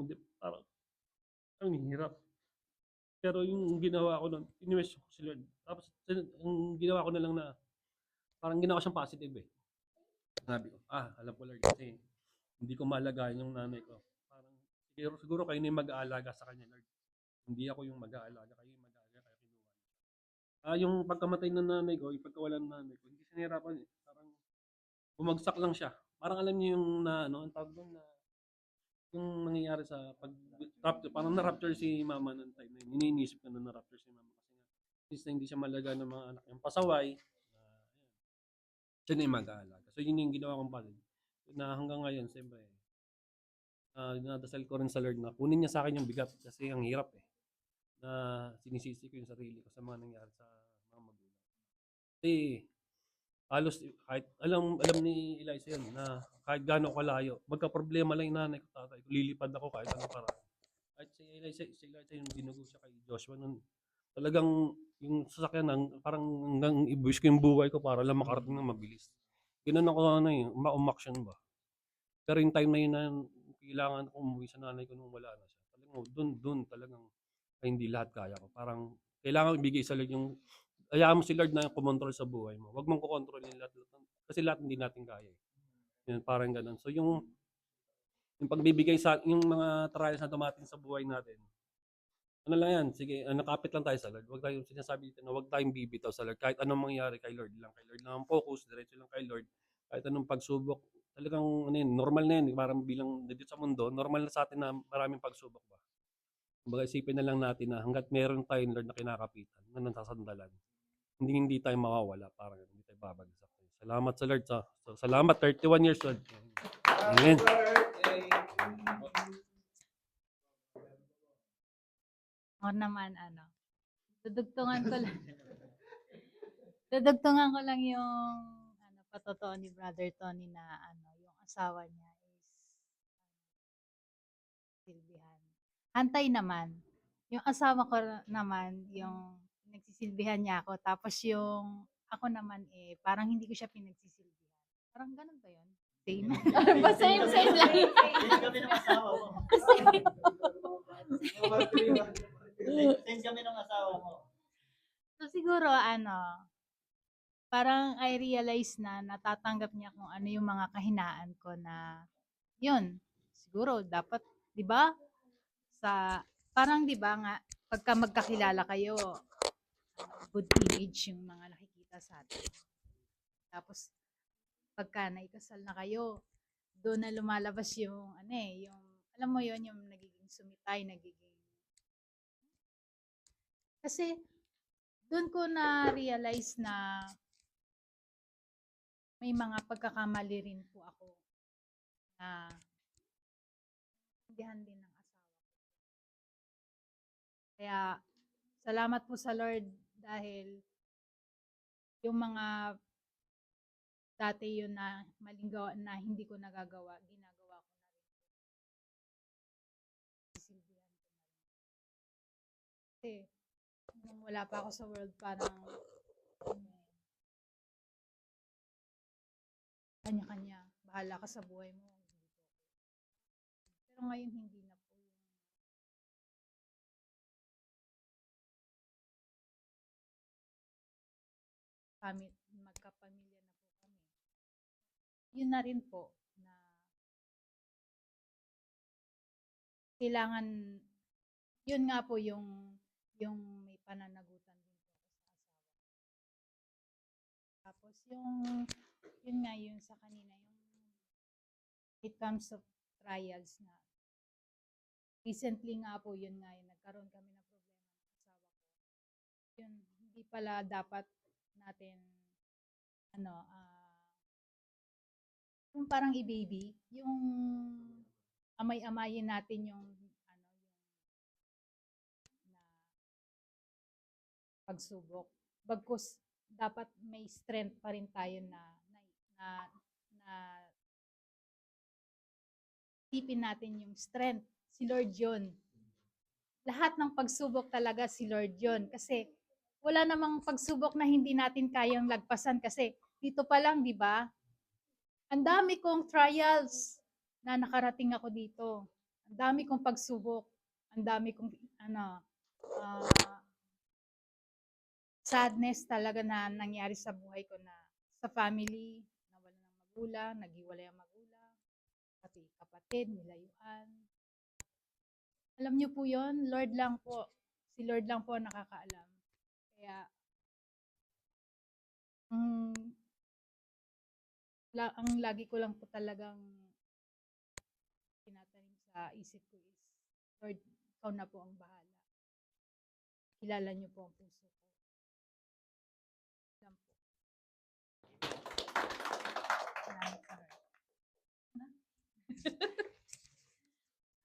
hindi, parang, ang hirap. Pero yung ginawa ko nun, inusearch ko sa Lord. Tapos, ang ginawa ko na lang na, parang ginawa ko siyang positive eh. Sabi ko, alam ko Lord, kasi hindi ko maalagaan yung nanay ko. Parang, siguro kayo na yung mag-aalaga sa kanya, Lord. Hindi ako yung mag-aalaga, kayo yung mag-aalaga, kaya kinuha niyo. Yung pagkamatay ng nanay ko, yung pagkawalan ng nanay ko, hindi siya nahirapan eh. Parang bumagsak lang siya. Parang alam niyo yung ang tawag doon na, yung nangyayari sa pag-rapture, parang na-rapture si mama ng time na yun. Iniisip ko na na-rapture si mama. Kasi nga, since na hindi siya malaga ng mga anak yung pasaway, siya na yung mag-aalaga. So yun yung ginawa kong pasin. Na hanggang ngayon, siyempre, dinadasal ko rin sa Lord na kunin niya sa akin yung bigat kasi ang hirap eh. Na sinisisi ko yung sarili ko sa mga nangyari sa mga magulang. Kasi halos kahit alam ni Eliza yun na kahit gaano kalayo, magka-problema lang yung nanay ko tatay ko, lilipad ako kahit anong paraan. Kahit si Eliza yung binugo siya kay Joshua nun, talagang yung sasakyan parang hanggang i-buwis ko yung buhay ko para lang makarating ng mabilis. Ganun ako umaksyon ba. Pero yung time na yun na kailangan ko umuwi sa nanay ko nung wala na siya. Talagang doon talagang hindi lahat kaya ko. Parang kailangan ibigay sa Lord yung hayaan mo si Lord na kumontrol sa buhay mo. Huwag mong kukontrol yung lahat. Kasi lahat hindi natin kaya. Yun, parang ganun. So yung pagbibigay sa yung mga trials na dumating sa buhay natin, ano lang yan, sige, nakapit lang tayo sa Lord. Huwag tayong sinasabi dito na huwag tayong bibitaw sa Lord. Kahit anong mangyari kay Lord lang ang focus, diretso lang kay Lord. Kahit anong pagsubok, talagang ano yun, normal na yun. Parang bilang dito sa mundo, normal na sa atin na maraming pagsubok ba. Kumbaga isipin na lang natin na hangga't meron tayong Lord na kinakapitan, na nasasandalan, hindi tayo mawawala, parang hindi tayo babagsak. Salamat sa Lord. Salamat, 31 years old. Amen. Ako naman, dudugtungan ko lang. Dudugtungan ko lang yung patotoo ni Brother Tony na yung asawa niya is silbihan. Hantay naman. Yung asawa ko naman, yung nagsisilbihan niya ako. Tapos yung ako naman parang hindi ko siya pinagsisilbihan. Parang ganun ba yun? Same. Parang ba same lang. Same kami ng asawa mo. Same kami ng asawa mo. So siguro parang I realize na natatanggap niya kung ano yung mga kahinaan ko na yun. Siguro dapat, 'di ba? Parang 'di ba nga pagka magkakilala kayo, good image yung mga nakikita sa atin. Tapos pagka naikasal na kayo, doon na lumalabas yung yung alam mo yon yung nagiging sumitay, kasi doon ko na realize na may mga pagkakamali rin po ako na intindihan din ng asawa ko. Kaya salamat po sa Lord dahil yung mga dati yun na maling gawa na hindi ko nagagawa, ginagawa ko na rin. Sisilbihan ko na rin. Kasi nung wala pa ako sa world, parang kanya-kanya, bahala ka sa buhay mo. Pero ngayon hindi na po yung magkapamilya na po kami. Yun na rin po na kailangan, yun nga po yung may pananagutan din po ako sa asawa. Tapos yun nga yung sa kanina, yung it comes of trials na recently nga po yun nga yung nagkaroon kami ng problema ng asawa ko. Yun, hindi pala dapat natin yung parang i-baby, yung amay-amayin natin yung pagsubok. Bagkus dapat may strength pa rin tayo na isipin natin yung strength. Si Lord yun. Lahat ng pagsubok talaga si Lord yun. Kasi wala namang pagsubok na hindi natin kayang lagpasan. Kasi dito pa lang, di ba? Ang dami kong trials na nakarating ako dito. Ang dami kong pagsubok. Ang dami kong sadness talaga na nangyari sa buhay ko na sa family, nawala ng magulang, naghiwalay ang magulang, pati kapatid, nilayuan. Alam niyo po yon, Lord lang po. Si Lord lang po ang nakakaalam. Kaya, ang lagi ko lang po talagang tinatanim sa isip ko is, Lord, ikaw na po ang bahala. Kilala niyo po ang puso ko. Lang po. Salamat sa Lord.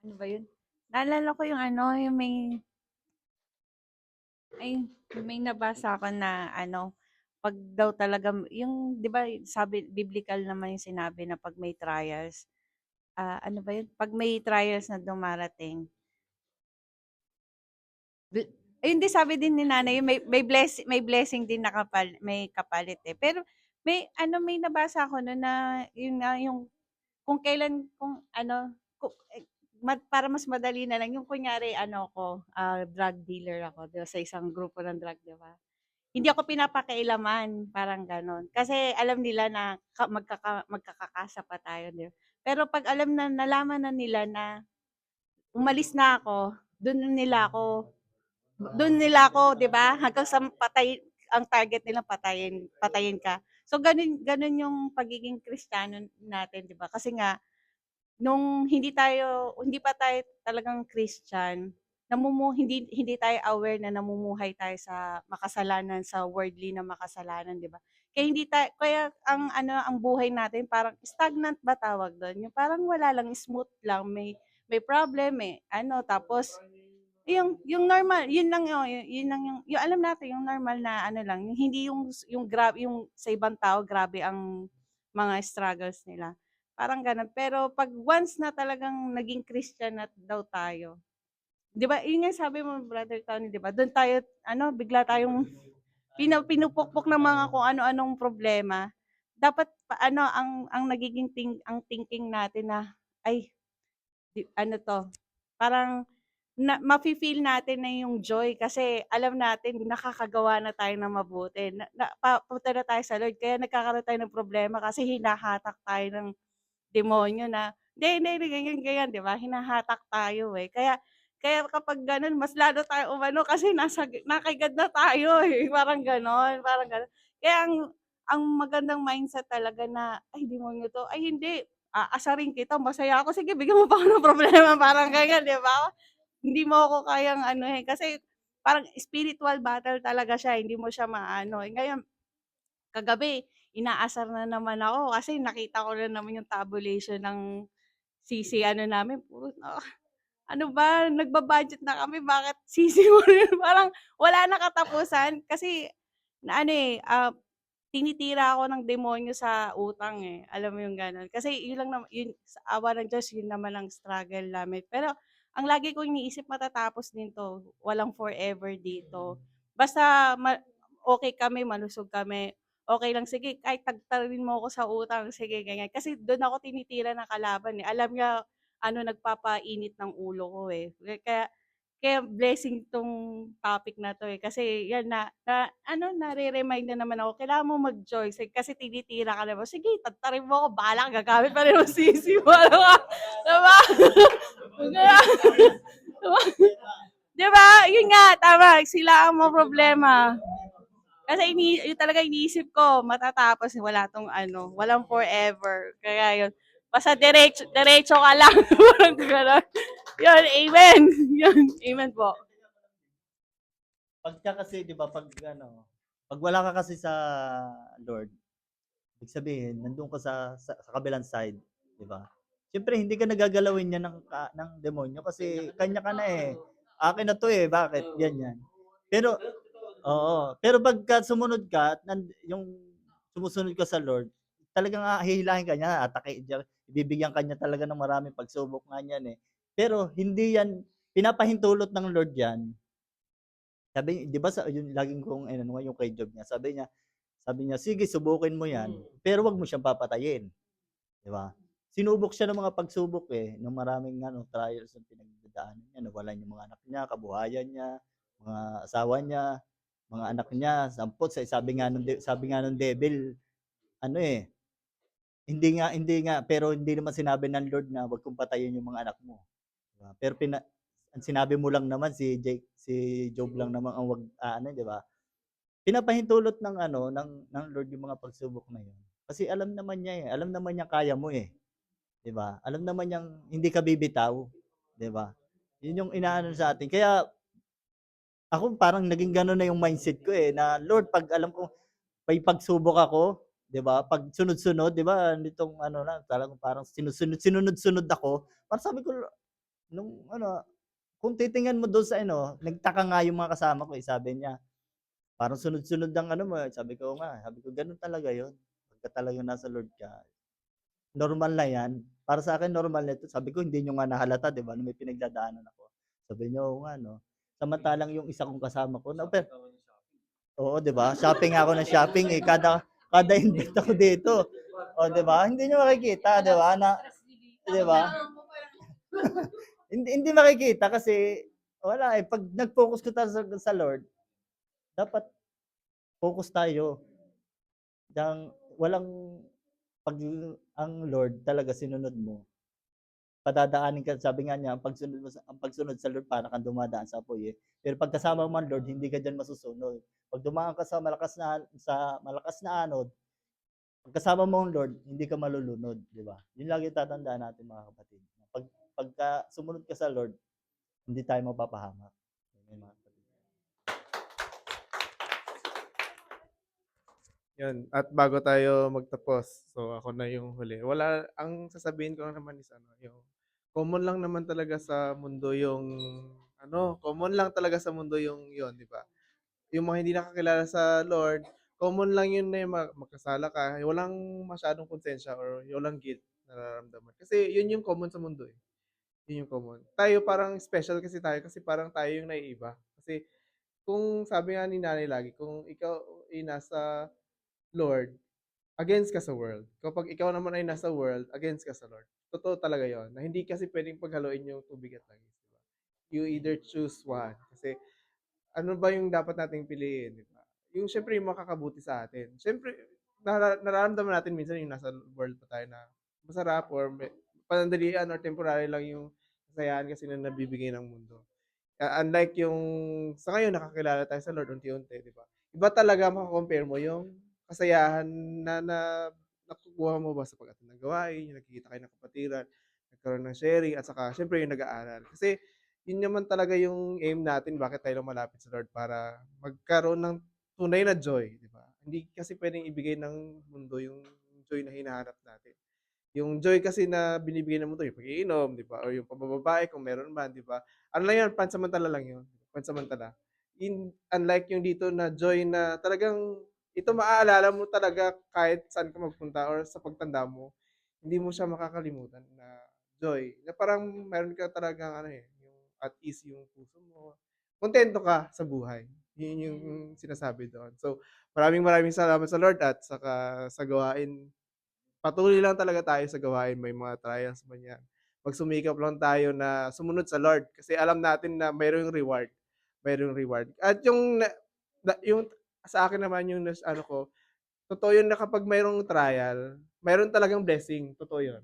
Ano ba yun? Naalala ko yung ano, yung may nabasa ako na ano, pag daw talaga, yung, di ba, sabi, biblical naman yung sinabi na pag may trials, ano ba yun? Pag may trials na dumarating, hindi sabi din ni nanay, may blessing din may kapalit eh. Pero may nabasa ako no na yun nga yung kung kailan kung ano para mas madali na lang yung kunyari ano ko drug dealer ako sa isang grupo ng drug, di ba? Hindi ako pinapakailaman, parang ganon. Kasi alam nila na magkakakasa pa tayo, di ba? Pero pag nalaman na nila na umalis na ako, doon nila ako, 'di ba? Hanggang sa patay ang target nila patayin ka. So ganun yung pagiging Kristiyano natin, 'di ba? Kasi nga nung hindi pa tayo talagang Christian, hindi tayo aware na namumuhay tayo sa makasalanan, sa worldly na makasalanan, 'di ba? Kaya ang buhay natin parang stagnant ba tawag doon? Yung parang wala lang, smooth lang, may problem tapos yung normal, yun lang yung alam natin, yung normal na ano lang, yung hindi yung grab yung sa ibang tao grabe ang mga struggles nila. Parang ganun. Pero pag once na talagang naging Christian na daw tayo, 'di ba? Yun nga sabi mo, Brother Tony, 'di ba? Doon tayo bigla tayong pinupukpok ng mga kung ano-anong problema. Dapat ang nagiging ang thinking natin na ay ano to, parang mafi-feel natin na yung joy kasi alam natin nakakagawa na tayo ng mabuti. Papunta na tayo sa Lord kaya nagkakaroon tayo ng problema kasi hinahatak tayo ng demonyo na hindi, ganyan, 'di ba? Hinahatak tayo eh. Kaya kapag gano'n, mas lalo tayo umano kasi nakagad na tayo eh. Parang gano'n. Kaya ang magandang mindset talaga na, ay, demonyo to. Ay, hindi. Aasarin kita, masaya ako. Sige, bigyan mo pa ako ng problema. Parang ganyan, di ba? Hindi mo ako kayang ano eh. Kasi parang spiritual battle talaga siya. Hindi mo siya maano. Ngayon, kagabi, inaasar na naman ako kasi nakita ko na naman yung tabulation ng CC namin. Puro, ano ba, nagbabudget na kami, bakit CC mo rin? Parang wala na katapusan kasi tinitira ako ng demonyo sa utang eh. Alam mo yung gano'n. Kasi yun lang naman, yun, sa awa ng Diyos, yun naman ang struggle namin. Pero ang lagi ko iniisip, matatapos din to. Walang forever dito. Basta okay kami, malusog kami. Okay lang, sige, kahit tagtarin mo ako sa utang, sige, ganyan. Kasi doon ako tinitira ng kalaban eh. Alam niya, nagpapainit ng ulo ko eh. Kaya blessing tong topic na to eh. Kasi yan nare-remind na naman ako, kailangan mo mag-joy. Kasi tinitira ka naman. Sige, tattarin mo ako, bahala ka, gagamit pa rin mo sisi mo. Diba? Diba? Yun nga, tama. Sila ang mga problema. Kasi yun talaga iniisip ko, matatapos, walang forever. Kaya yun, basta diretso ka lang. Yun, amen. Yun, amen po. Pagka kasi, 'di ba, pag wala ka kasi sa Lord, ibig sabihin, nandun ka sa kabilang side, 'di ba? Siyempre hindi ka nagagalawin niya ng demonyo kasi kanya ka na eh. Akin na 'to eh, bakit? Ganyan. Pero Oo, pero pagka sumunod ka at yung sumusunod ka sa Lord, talagang hihilahin ka niya, bibigyan ka niya talaga ng maraming pagsubok nga niyan, eh. Pero hindi yan pinapahintulot ng Lord yan. Sabi 'di ba sa yung laging kong inano nga yung kay Job niya, sabi niya, "Sige subukin mo yan, pero 'wag mo siyang papatayin." 'Di ba? Sinubok siya ng mga pagsubok, eh, ng maraming trials na pinagdadaanan niya, nawalan yung mga anak niya, kabuhayan niya, mga asawa niya, mga anak niya, sabi nga nung devil ano, eh, hindi nga pero hindi naman sinabi ng Lord na, "Wag kong patayin yung mga anak mo." 'Di ba? Pero ang sinabi mo lang naman si Job lang naman ang 'wag aano, 'di ba? Pinapahintulot ng Lord yung mga pagsubok na yun. Kasi alam naman niya, eh, alam naman niyang kaya mo, eh. 'Di ba? Alam naman niyang hindi ka bibitaw, 'di ba? 'Yun yung inaano sa atin. Kaya ako parang naging gano'n na yung mindset ko, eh, na Lord 'pag alam kong may pagsubok ako, 'di ba? 'Pag sunod-sunod, 'di ba, nitong talagang parang sinunod-sunod ako. Parang sabi ko nung kung titingnan mo do'n sa nagtaka nga yung mga kasama ko, eh, sabi niya, "Parang sunod-sunod ang mo, eh." Sabi ko, "Oo nga." Sabi ko, "Gano'n talaga 'yun, pagka talagang nasa Lord ka." Normal na 'yan. Para sa'kin normal na 'to. Sabi ko, "Hindi niyo nga nahalata 'di ba, na may pinagdadaanan ako." Sabi niya, "Oo nga 'no." Samantalang yung isa kong kasama ko oo 'di ba, shopping nga ako ng shopping, eh, kada invite ako dito, oh 'di ba, hindi niyo makikita 'di ba 'di ba? Hindi makikita kasi wala, eh, 'pag nag-focus ka sa Lord, dapat focus tayo walang 'pag ang Lord talaga sinunod mo, padadaanin ka sabi nga niya ang pagsunod sa Lord para kang dumadaan sa apoy, eh. Pero 'pag kasama mo ang Lord hindi ka diyan masusunod. 'Pag dumaan ka sa malakas na anod, 'pag kasama mo ang Lord hindi ka malulunod, 'di ba? 'Yun lagi tatandaan natin mga kapatid. Pagka sumunod ka sa Lord, hindi tayo mapapahamak. Amen mga kapatid. Yun, at bago tayo magtapos, so ako na yung huli. Ang sasabihin ko lang naman is yung common lang naman talaga sa mundo yung common lang talaga sa mundo yung yun, di ba? Yung mga hindi nakakilala sa Lord, common lang yun na yung magkasala ka, walang masyadong konsensya or walang guilt na nararamdaman. Kasi yun yung common sa mundo, eh. Yun yung common. Tayo parang special kasi tayo kasi parang tayo yung naiiba. Kasi kung sabi nga ni nanay lagi, kung ikaw ay nasa Lord, against ka sa world. Kapag ikaw naman ay nasa world, against ka sa Lord. Totoo talaga yon na hindi kasi pwedeng paghaluin yung tubig at langis. Diba? You either choose one. Kasi ano ba yung dapat nating piliin, di ba? Yung syempre yung makakabuti sa atin. Syempre, nararamdaman natin minsan yung nasa world pa tayo na masarap or panandalian or temporary lang yung kasayahan kasi na nabibigay ng mundo. Unlike yung sa ngayon nakakilala tayo sa Lord unti-unti, di ba? Iba talaga mako-compare mo yung kasayahan na nakukuha mo ba sa pag-attend ng gawain, yung nakikita kayo ng kapatiran, nagkaroon ng sharing, at saka syempre yung nag-aaral. Kasi yun naman talaga yung aim natin bakit tayo lumalapit sa Lord para magkaroon ng tunay na joy, di ba? Hindi kasi pwedeng ibigay ng mundo yung joy na hinahanap natin. Yung joy kasi na binibigay ng mundo, yung pag-iinom, di ba? O yung pambababae kung meron man, di ba? Ano lang yan, pansamantala lang yun. Pansamantala. Unlike yung dito na joy na talagang ito maaalala mo talaga kahit saan ka magpunta or sa pagtanda mo, hindi mo siya makakalimutan na joy. Na parang meron ka talagang yung at ease yung puso mo. Kontento ka sa buhay. Yun yung sinasabi doon. So, maraming maraming salamat sa Lord at saka sa gawain. Patuloy lang talaga tayo sa gawain, may mga trials man yan. Magsumikap lang tayo na sumunod sa Lord kasi alam natin na mayroong reward. Mayroong reward. At yung sa akin naman yung ko, totoo yun na kapag mayroong trial, mayroon talagang blessing. Totoo yun.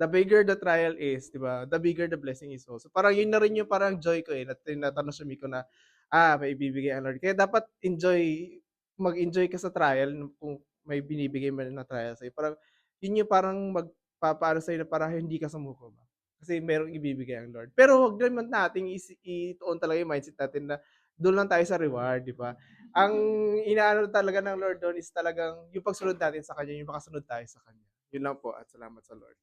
The bigger the trial is, di ba? The bigger the blessing is also. Parang yun na rin yung parang joy ko, eh. Tinatanong sa Miko na, may ibibigay ang Lord. Kaya dapat mag-enjoy ka sa trial kung may binibigay man na trial sa'yo. Parang, yun yung parang magpapaano sa'yo na parang hindi ka sumuko ba? Kasi merong ibibigay ang Lord. Pero wag naman nating ituon talaga yung mindset natin na doon lang tayo sa reward, di ba? Ang inaano talaga ng Lord doon is talagang yung pagsunod natin sa Kanya, yung makasunod tayo sa Kanya. Yun lang po at salamat sa Lord.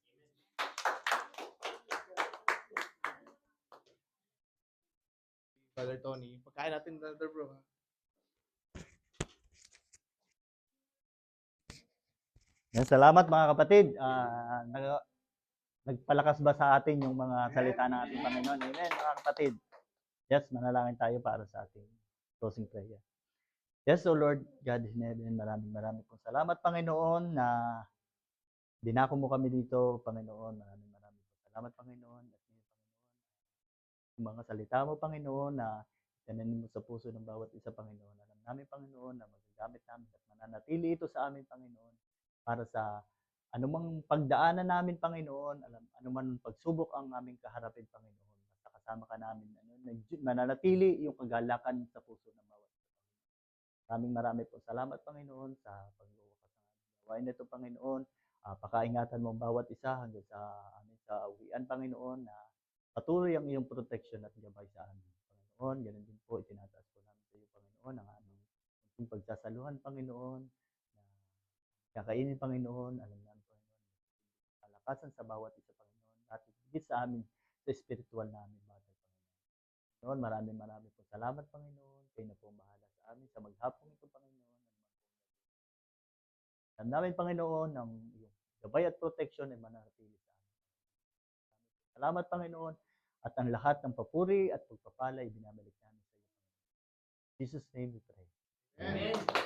Brother Tony, pagkain natin, Brother Bro. Ha? Yan, salamat mga kapatid. Nagpalakas ba sa atin yung mga salita ng ating Panginoon? Amen, mga kapatid. Yes, manalangin tayo para sa ating closing prayer. Yes, O Lord, God in heaven, maraming pong salamat, Panginoon, na dinako mo kami dito, Panginoon. Maraming po salamat, Panginoon. At ngayon, Panginoon, yung mga salita mo, Panginoon, na tinanim mo sa puso ng bawat isa, Panginoon. Alam namin, Panginoon, na magagamit namin at mananatili ito sa amin, Panginoon, para sa anumang pagdaanan namin, Panginoon, anuman pagsubok ang aming kaharapin, Panginoon. Basta kasama ka namin, mananatili yung kagalakan sa puso ng bawat isa. Maraming po salamat, Panginoon, sa pagluwakas ng aming gawain nito, Panginoon. Pakaingatan mo ang bawat isa hanggang sa amin sa uwian, Panginoon, na patuloy ang iyong protection at gabay sa amin, Panginoon. Ganun din po, itinataas po namin sa iyo, Panginoon, ang aming pagsasaluhan, Panginoon, na kakainin, Panginoon. Alam namin, Panginoon, kalakasan sa bawat isa, Panginoon, at higit sa amin, sa spiritual namin, batay, Panginoon. Maraming po salamat, Panginoon. Kayo na po ang bahala sa amin sa maghapong ito, Panginoon. Alam namin, Panginoon, ang iyong gabay at protection ay mananatili sa amin. Salamat, Panginoon, at ang lahat ng papuri at pagpapala ay binabalik namin sa iyo. In Jesus' name we pray. Amen.